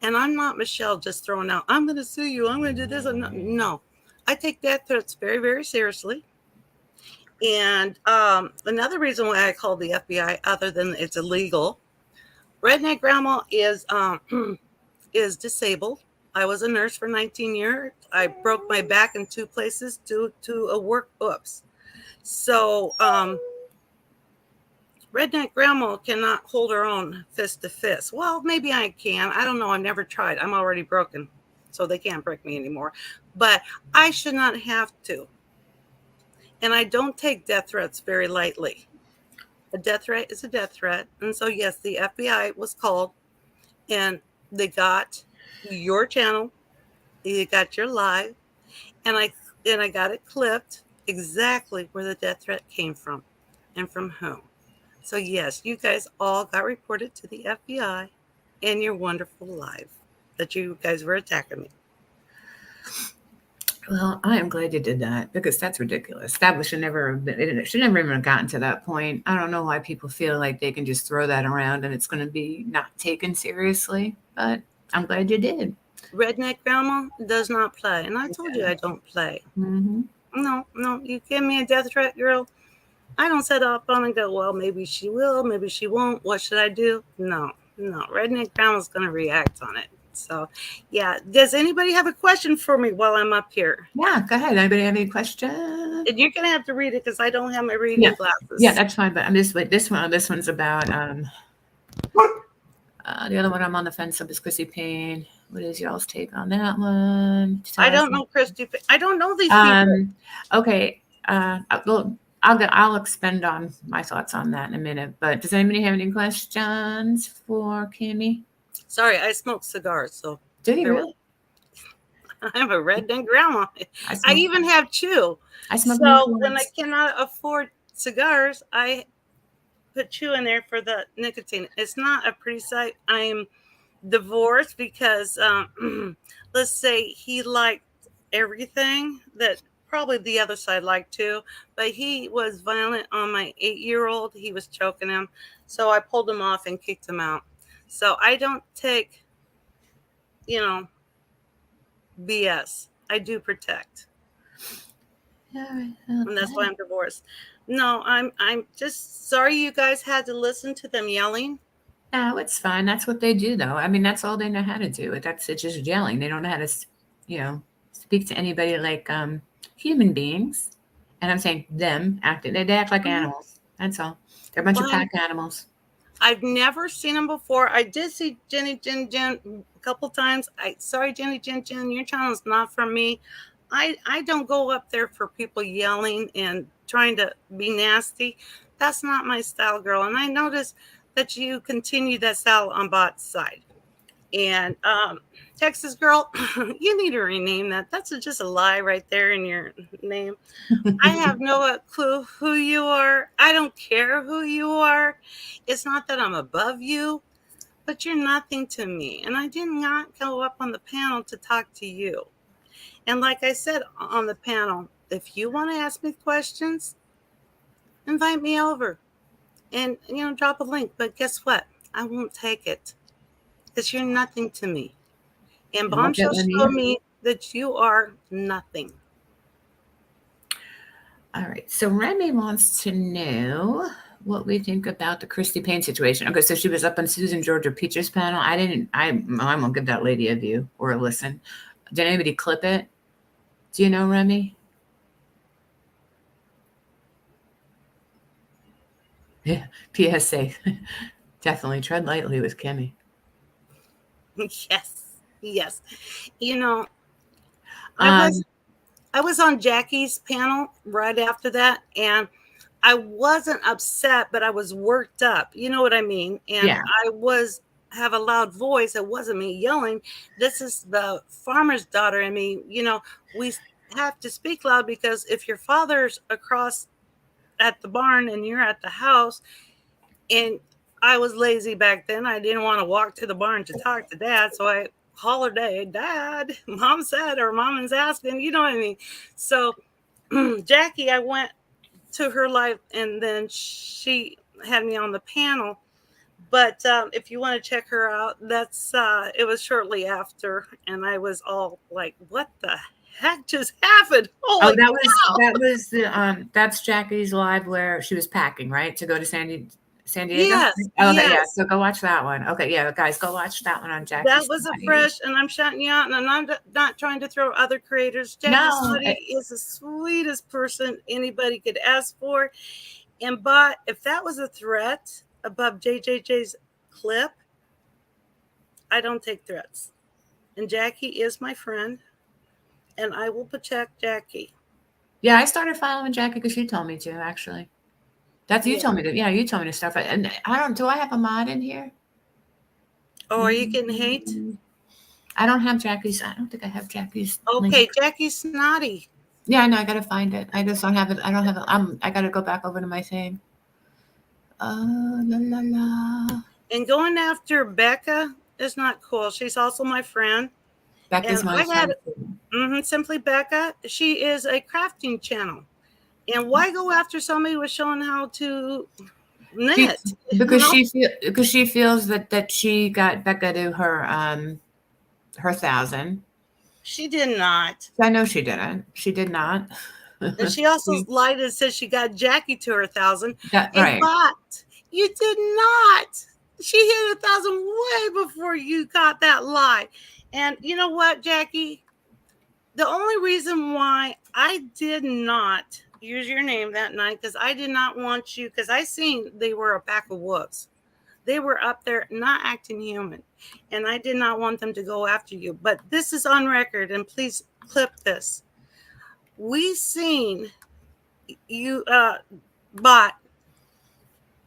And I'm not Michelle just throwing out, I'm going to sue you, I'm going to do this. No, I take death threats very, very seriously. And another reason why I call the FBI, other than it's illegal, Redneck Grandma is disabled. I was a nurse for 19 years. I broke my back in 2 places due to a work oops. So Redneck Grandma cannot hold her own fist to fist. Well, maybe I can. I don't know. I've never tried. I'm already broken, so they can't break me anymore. But I should not have to. And I don't take death threats very lightly. A death threat is a death threat. And so, yes, the FBI was called, and they got your channel. They got your live. And I got it clipped exactly where the death threat came from and from whom. So, yes, you guys all got reported to the FBI in your wonderful live that you guys were attacking me. Well, I am glad you did that, because that's ridiculous. That should never have been, it should never even have gotten to that point. I don't know why people feel like they can just throw that around and it's going to be not taken seriously, but I'm glad you did. Redneck Grandma does not play. And I told you I don't play. Mm-hmm. No, you give me a death threat, girl. I don't set up on and go, well, maybe she will, maybe she won't. What should I do? No. Redneck Grandma's going to react on it. So, yeah. Does anybody have a question for me while I'm up here? Yeah, go ahead. Anybody have any questions? And you're going to have to read it because I don't have my reading glasses. Yeah, that's fine. But I'm just like this one. This one's about the other one I'm on the fence of is Chrissy Payne. What is y'all's take on that one? I don't know Christy. I don't know these people. Okay. I'll expend on my thoughts on that in a minute. But does anybody have any questions for Kimmy? Sorry, I smoke cigars. So do you really? I'm a redneck grandma. I even have chew. I smoke. So when I cannot afford cigars, I put chew in there for the nicotine. It's not a pretty sight. I'm divorced because, let's say he liked everything that probably the other side liked too, but he was violent on my 8-year-old. He was choking him. So I pulled him off and kicked him out. So I don't take, BS. I do protect. All right. And that's why I'm divorced. No, I'm just sorry you guys had to listen to them yelling. No, it's fine. That's what they do, though. I mean, that's all they know how to do. It's just yelling. They don't know how to, speak to anybody like human beings. And I'm saying them acting. They act like animals. That's all. They're a bunch of pack animals. I've never seen them before. I did see Jenny Jen a couple times. Sorry, Jenny Jen, your channel is not for me. I don't go up there for people yelling and trying to be nasty. That's not my style, girl. And I noticed that you continue that style on Bot's side. And Texas girl, you need to rename that. That's just a lie right there in your name. I have no clue who you are. I don't care who you are. It's not that I'm above you, but you're nothing to me. And I did not go up on the panel to talk to you. And like I said on the panel, if you want to ask me questions, invite me over and, drop a link. But guess what? I won't take it because you're nothing to me. And Bombshell showed me that you are nothing. All right. So Remy wants to know what we think about the Christy Payne situation. Okay, so she was up on Susan Georgia Peaches panel. I won't give that lady a view or a listen. Did anybody clip it? Do you know, Remy? Yeah. PSA. Definitely tread lightly with Kimmy. Yes. I was on Jackie's panel right after that, and I wasn't upset, but I was worked up. You know what I mean? And yeah. I have a loud voice. It wasn't me yelling. This is the farmer's daughter in me. We have to speak loud because if your father's across at the barn and you're at the house, and I was lazy back then. I didn't want to walk to the barn to talk to Dad, so I hollered, "Hey, Dad, Mom said," or Mom is asking, you know what I mean? So Jackie, I went to her live, and then she had me on the panel. But if you want to check her out, that's it was shortly after, and I was all like, "What the heck just happened?" Holy that was the that's Jackie's live where she was packing, right, to go to San Diego. Yes. Okay, yeah. So go watch that one. Okay, yeah, guys, go watch that one on Jackie. That was a fresh, and I'm shouting you out, and I'm not trying to throw other creators. Jackie is the sweetest person anybody could ask for. And but if that was a threat above JJJ's clip, I don't take threats. And Jackie is my friend, and I will protect Jackie. Yeah, I started following Jackie because she told me to, actually. That's you told me to. Yeah, you told me to stuff. And do I have a mod in here? Oh, are you getting hate? I don't have Jackie's. I don't think I have Jackie's. Okay, link. Jackie's snotty. Yeah, no, I gotta find it. I just don't have it. I don't have it. I gotta go back over to my thing. La la la. And going after Becca is not cool. She's also my friend. Becca's my friend. Simply Becca. She is a crafting channel. And why go after somebody who was showing how to knit? Because she feels that she got Becca to her 1,000. She did not. I know she didn't. She did not. And she also lied and said she got Jackie to her 1,000. Right. But you did not. She hit 1,000 way before you got that lie. And you know what, Jackie? The only reason why I did not use your name that night, because I did not want you, because I seen they were a pack of wolves. They were up there not acting human, and I did not want them to go after you. But this is on record, and please clip this. We seen you, Bot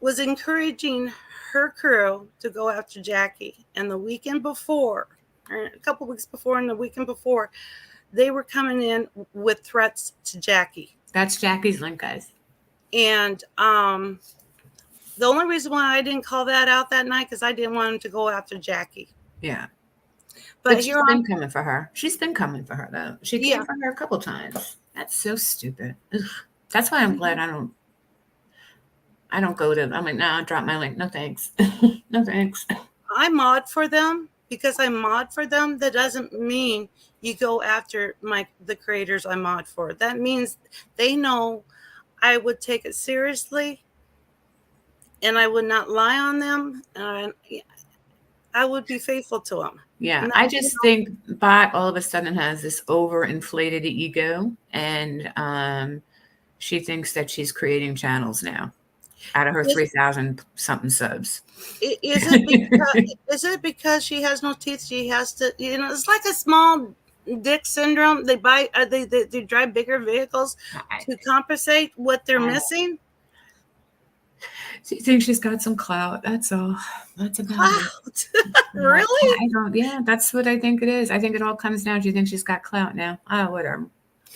was encouraging her crew to go after Jackie, and the weekend before, or a couple weeks before, and the weekend before, they were coming in with threats to Jackie. That's Jackie's link, guys. And The only reason why I didn't call that out that night because I didn't want him to go after Jackie. Yeah. But But she's here on, been coming for her. She's been coming for her though. She yeah, came for her a couple times. That's so stupid. Ugh. That's why I'm glad I don't go to. I'm like, nah, drop my link. No thanks. No thanks. I mod for them because I mod for them. That doesn't mean you go after the creators I mod for. That means they know I would take it seriously and I would not lie on them. And I would be faithful to them. Yeah, Not, I just think Bot all of a sudden has this overinflated ego, and she thinks that she's creating channels now out of her is, 3,000 something subs. is it because she has no teeth? She has to, it's like a small dick syndrome. They buy, they drive bigger vehicles to compensate what they're missing. She thinks she's got some clout. That's all. That's about it. Really? I don't. Yeah, that's what I think it is. I think it all comes down. She thinks she's got clout now. Oh, whatever.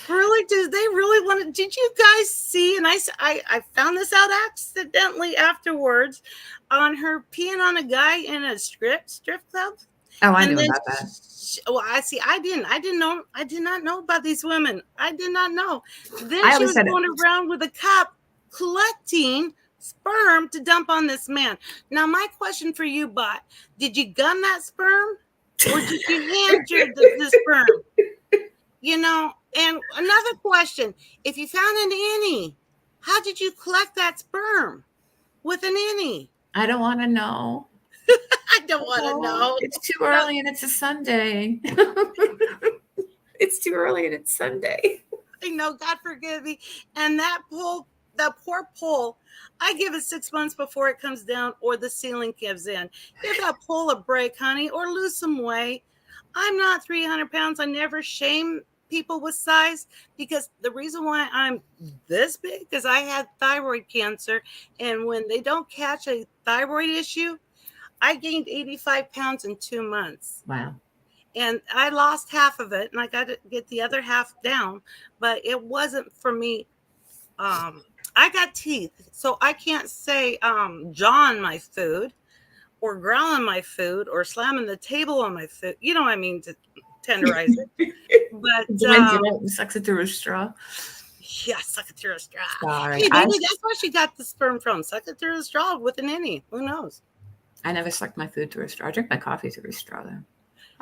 Really? Did they really want to? Did you guys see? And I found this out accidentally afterwards on her peeing on a guy in a strip club. Oh, I And knew then about that. well, I see. I didn't know. I did not know about these women. I did not know. Then I she always was said it. going around with a cup collecting sperm to dump on this man. Now, my question for you, Bot, did you gun that sperm or did you hand her the sperm? And another question, if you found an innie, how did you collect that sperm with an innie? I don't want to know. I don't want to know. It's too early and it's a Sunday. It's too early and it's Sunday. I know, God forgive me. And that poor pole, I give it 6 months before it comes down or the ceiling gives in. Give that pole a break, honey, or lose some weight. I'm not 300 pounds. I never shame people with size because the reason why I'm this big is I had thyroid cancer. And when they don't catch a thyroid issue, I gained 85 pounds in 2 months. Wow. And I lost half of it and I got to get the other half down, but it wasn't for me. I got teeth, so I can't say jawing my food or growling my food or slamming the table on my food. You know what I mean, to tenderize it. But sucks it through a straw. Yeah, suck it through a straw. Sorry. Hey, maybe that's where she got the sperm from. Suck it through a straw with an innie. Who knows? I never sucked my food through a straw. I drink my coffee through a straw, though.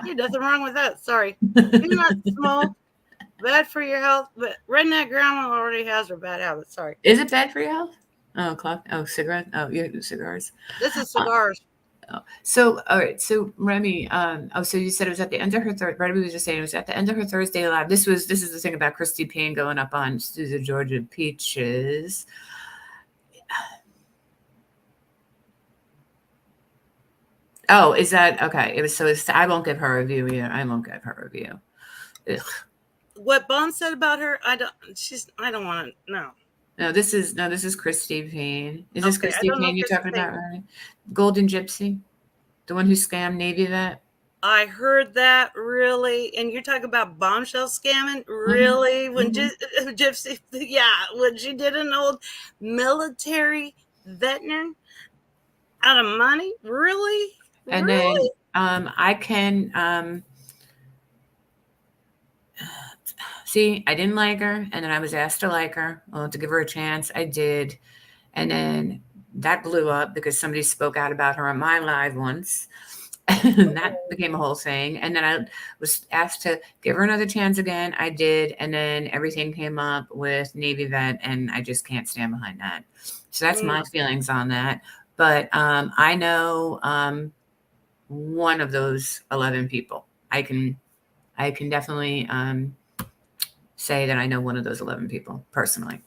There's nothing wrong with that. Sorry. Do not smoke. Bad for your health. But redneck grandma already has her bad habits. Sorry. Is it bad for your health? Oh, coffee. Oh, cigarette. Oh, you do cigars. This is cigars. So, all right. So, Remy, so you said it was at the end of her Remy was just saying it was at the end of her Thursday live. This is the thing about Christy Payne going up on the Georgia Peaches. Oh, is that okay? It was I won't give her a review either. I won't give her a review. Ugh. What Bon said about her, I don't want to know. No, this is Christy Payne. Is this Christy Payne you're talking about, right? Golden Gypsy, the one who scammed Navy vet. I heard that, really, and you're talking about bombshell scamming, really? When Gypsy, yeah, when she did an old military veteran out of money, really? And really? then I can see, I didn't like her, and then I was asked to like her, to give her a chance. I did, and then that blew up because somebody spoke out about her on my live once. And that became a whole thing. And then I was asked to give her another chance again. I did, and then everything came up with Navy vet, and I just can't stand behind that. So that's my feelings on that. But I know one of those 11 people. I can definitely say that I know one of those 11 people personally.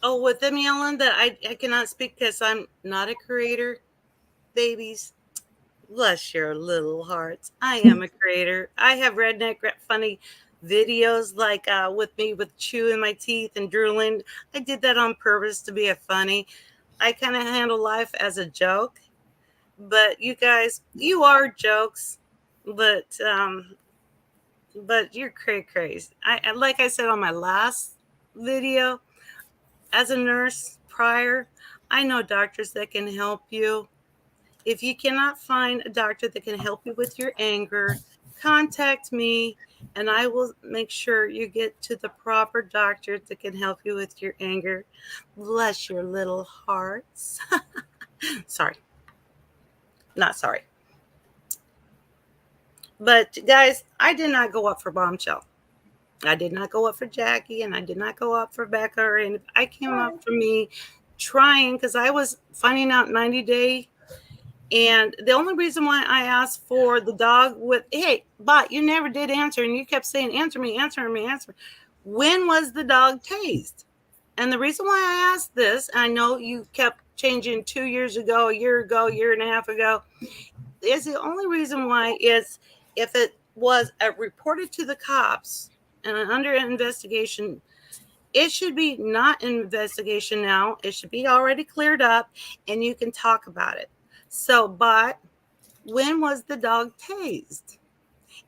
With them yelling that I cannot speak because I'm not a creator. Babies, bless your little hearts. I am a creator. I have redneck funny videos like with me with chewing my teeth and drooling. I did that on purpose to be a funny. I kind of handle life as a joke. But you guys, you are jokes, but you're crazy. I like I said on my last video, as a nurse, crier, I know doctors that can help you. If you cannot find a doctor that can help you with your anger, contact me and I will make sure you get to the proper doctor that can help you with your anger. Bless your little hearts. Sorry. Not sorry. But guys, I did not go up for Bombshell. I did not go up for Jackie and I did not go up for Becca. And I came up for me trying because I was finding out 90 Day. And the only reason why I asked for the dog with, hey, but you never did answer. And you kept saying, answer me, answer me, answer me. When was the dog tased? And the reason why I asked this, I know you kept changing 2 years ago, a year ago, year and a half ago, is the only reason why is if it was reported to the cops and under investigation, it should be not in investigation now. It should be already cleared up and you can talk about it. So, but when was the dog tased?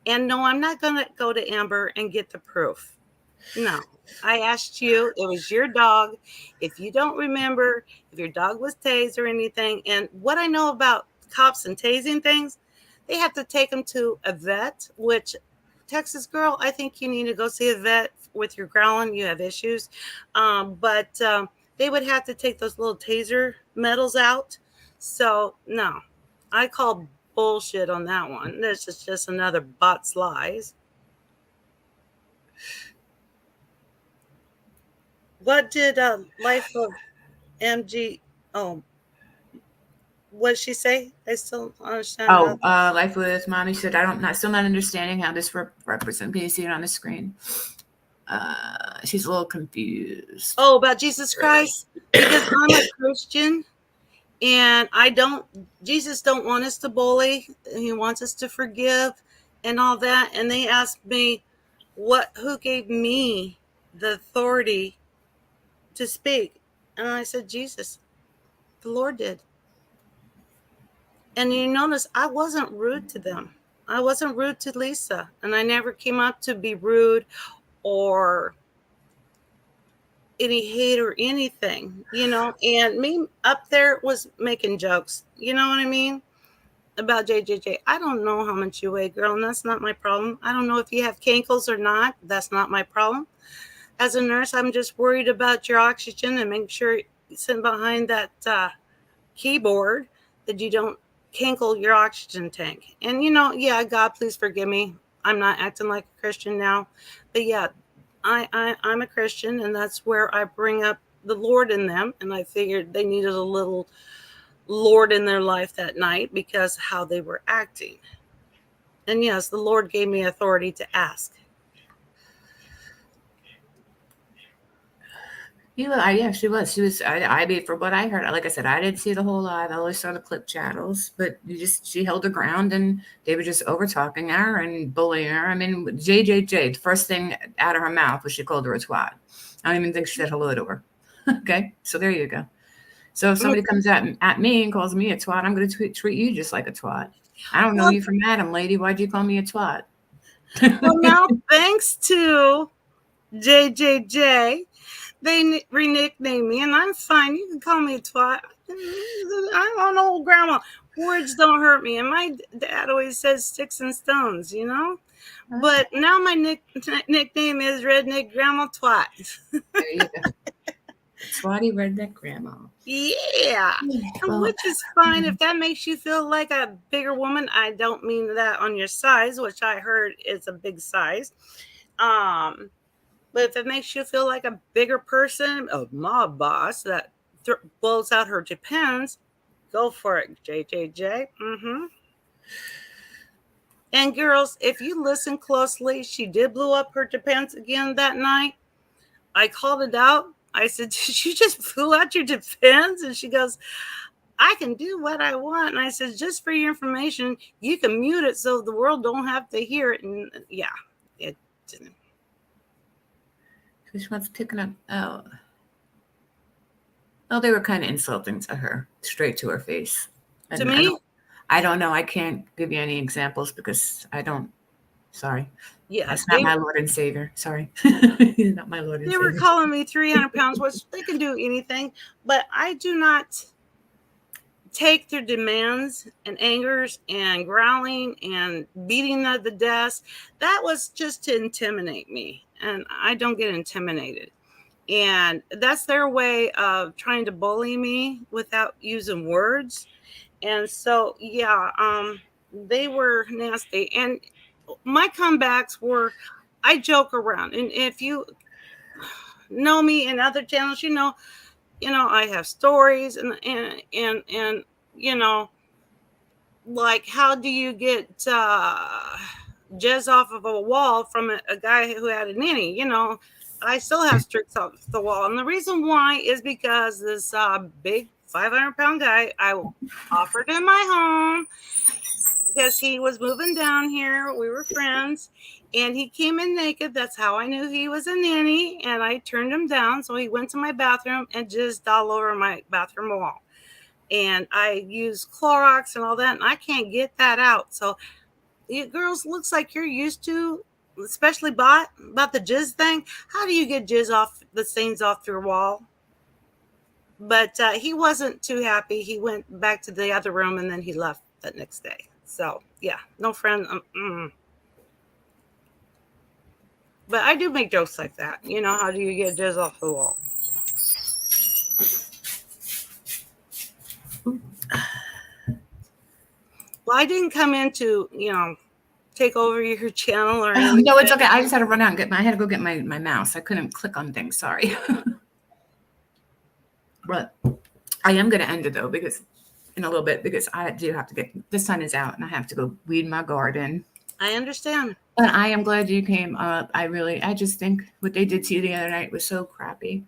And no, I'm not going to go to Amber and get the proof. No, I asked you, it was your dog. If you don't remember if your dog was tased or anything, and what I know about cops and tasing things, they have to take them to a vet, which Texas girl, I think you need to go see a vet with your growling. You have issues. But they would have to take those little taser metals out. So, no, I call bullshit on that one. This is just another bot's lies. What did Life of MG? Oh, what did she say? I still don't understand. Oh, Life with Mommy said, still not understanding how this represents. Can you see it on the screen? She's a little confused. Oh, about Jesus Christ? Because I'm a Christian and Jesus don't want us to bully. He wants us to forgive and all that. And they asked me, who gave me the authority to speak? And I said, Jesus, the Lord did. And you notice I wasn't rude to them. I wasn't rude to Lisa. And I never came up to be rude or any hate or anything, and me up there was making jokes, you know what I mean, about JJJ. I don't know how much you weigh, girl, and that's not my problem. I don't know if you have cankles or not. That's not my problem. As a nurse, I'm just worried about your oxygen and make sure you sit behind that keyboard that you don't cankle your oxygen tank. And yeah, God, please forgive me. I'm not acting like a Christian now, but yeah, I'm a Christian, and that's where I bring up the Lord in them. And I figured they needed a little Lord in their life that night because how they were acting. And yes, the Lord gave me authority to ask. Yeah, she was. She was. I mean, from what I heard, like I said, I didn't see the whole live. I only saw the clip channels, but she held her ground, and they were just over talking her and bullying her. I mean, JJJ, the first thing out of her mouth was she called her a twat. I don't even think she said hello to her. Okay, so there you go. So if somebody comes at me and calls me a twat, I'm going to treat you just like a twat. I don't know you from Adam, lady. Why'd you call me a twat? Well, now thanks to JJJ. They re-nicknamed me, and I'm fine. You can call me a twat. I'm an old grandma. Words don't hurt me. And my dad always says sticks and stones, But now my nickname is Redneck Grandma Twat. There you go. Twatty Redneck Grandma. Yeah. Well, which is fine. If that makes you feel like a bigger woman, I don't mean that on your size, which I heard is a big size. But if it makes you feel like a bigger person, a mob boss that blows out her depends, go for it, JJJ. And girls, if you listen closely, she did blow up her depends again that night. I called it out. I said, did you just blew out your depends? And she goes, I can do what I want. And I said, just for your information, you can mute it so the world don't have to hear it. And yeah, it didn't. She wants picking up. Oh, they were kind of insulting to her, straight to her face. To me? I don't know. I can't give you any examples because I don't Sorry. Yeah, That's not my Lord and Savior. Sorry. Not my Lord and they Savior. were calling me 300 pounds, which they can do anything, but I do not take their demands and angers and growling and beating at the desk. That was just to intimidate me, and I don't get intimidated. And that's their way of trying to bully me without using words. And so, yeah, they were nasty. And my comebacks were, I joke around. And if you know me in other channels, I have stories and like, how do you get jizz off of a wall from a guy who had a nanny? I still have tricks off the wall. And the reason why is because this big 500-pound guy, I offered him my home because he was moving down here. We were friends. And he came in naked. That's how I knew he was a nanny. And I turned him down. So he went to my bathroom and jizzed all over my bathroom wall. And I use Clorox and all that, and I can't get that out. So, you girls, looks like you're used to, especially about the jizz thing. How do you get jizz off the stains off your wall? But he wasn't too happy. He went back to the other room, and then he left the next day. So, yeah, no friend. But I do make jokes like that. How do you get jizz off the wall? Well, I didn't come in to, take over your channel or anything. No, it's okay. I just had to run out and I had to go get my mouse. I couldn't click on things. Sorry. But I am going to end it though, because in a little bit, because I do have to the sun is out and I have to go weed my garden. I understand. But I am glad you came up. I just think what they did to you the other night was so crappy.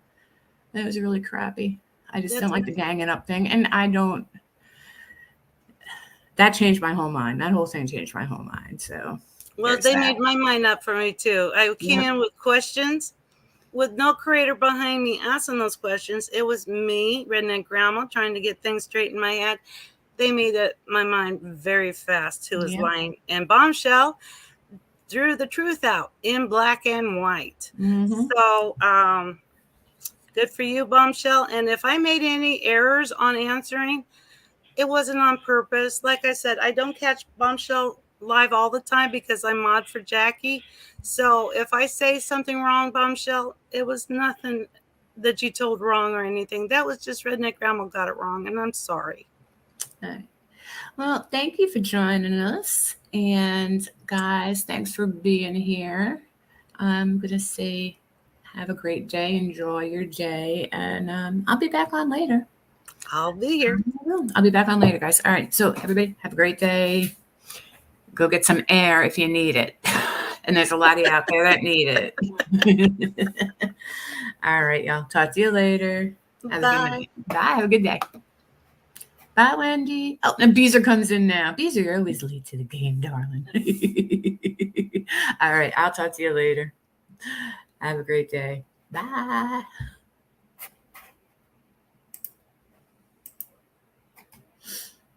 It was really crappy. I just don't like the ganging up thing. And that changed my whole mind. That whole thing changed my whole mind. So, well, they made my mind up for me too. I came in with questions with no creator behind me asking those questions. It was me, redneck grandma, trying to get things straight in my head. They made my mind very fast who was lying. And Bombshell drew the truth out in black and white. Mm-hmm. So, good for you, Bombshell. And if I made any errors on answering, it wasn't on purpose. Like I said, I don't catch Bombshell live all the time because I mod for Jackie. So if I say something wrong, Bombshell, it was nothing that you told wrong or anything. That was just Redneck Grandma got it wrong, and I'm sorry. Okay. Well, thank you for joining us. And guys, thanks for being here. I'm going to say have a great day. Enjoy your day. And I'll be back on later. I'll be here. I'll be back on later, guys. All right. So everybody have a great day. Go get some air if you need it. And there's a lot of you out there that need it. All right, y'all. Talk to you later. Bye. Bye. Have a good day. Bye, Wendy. Oh, and Beezer comes in now. Beezer, you're always late to the game, darling. All right. I'll talk to you later. Have a great day. Bye.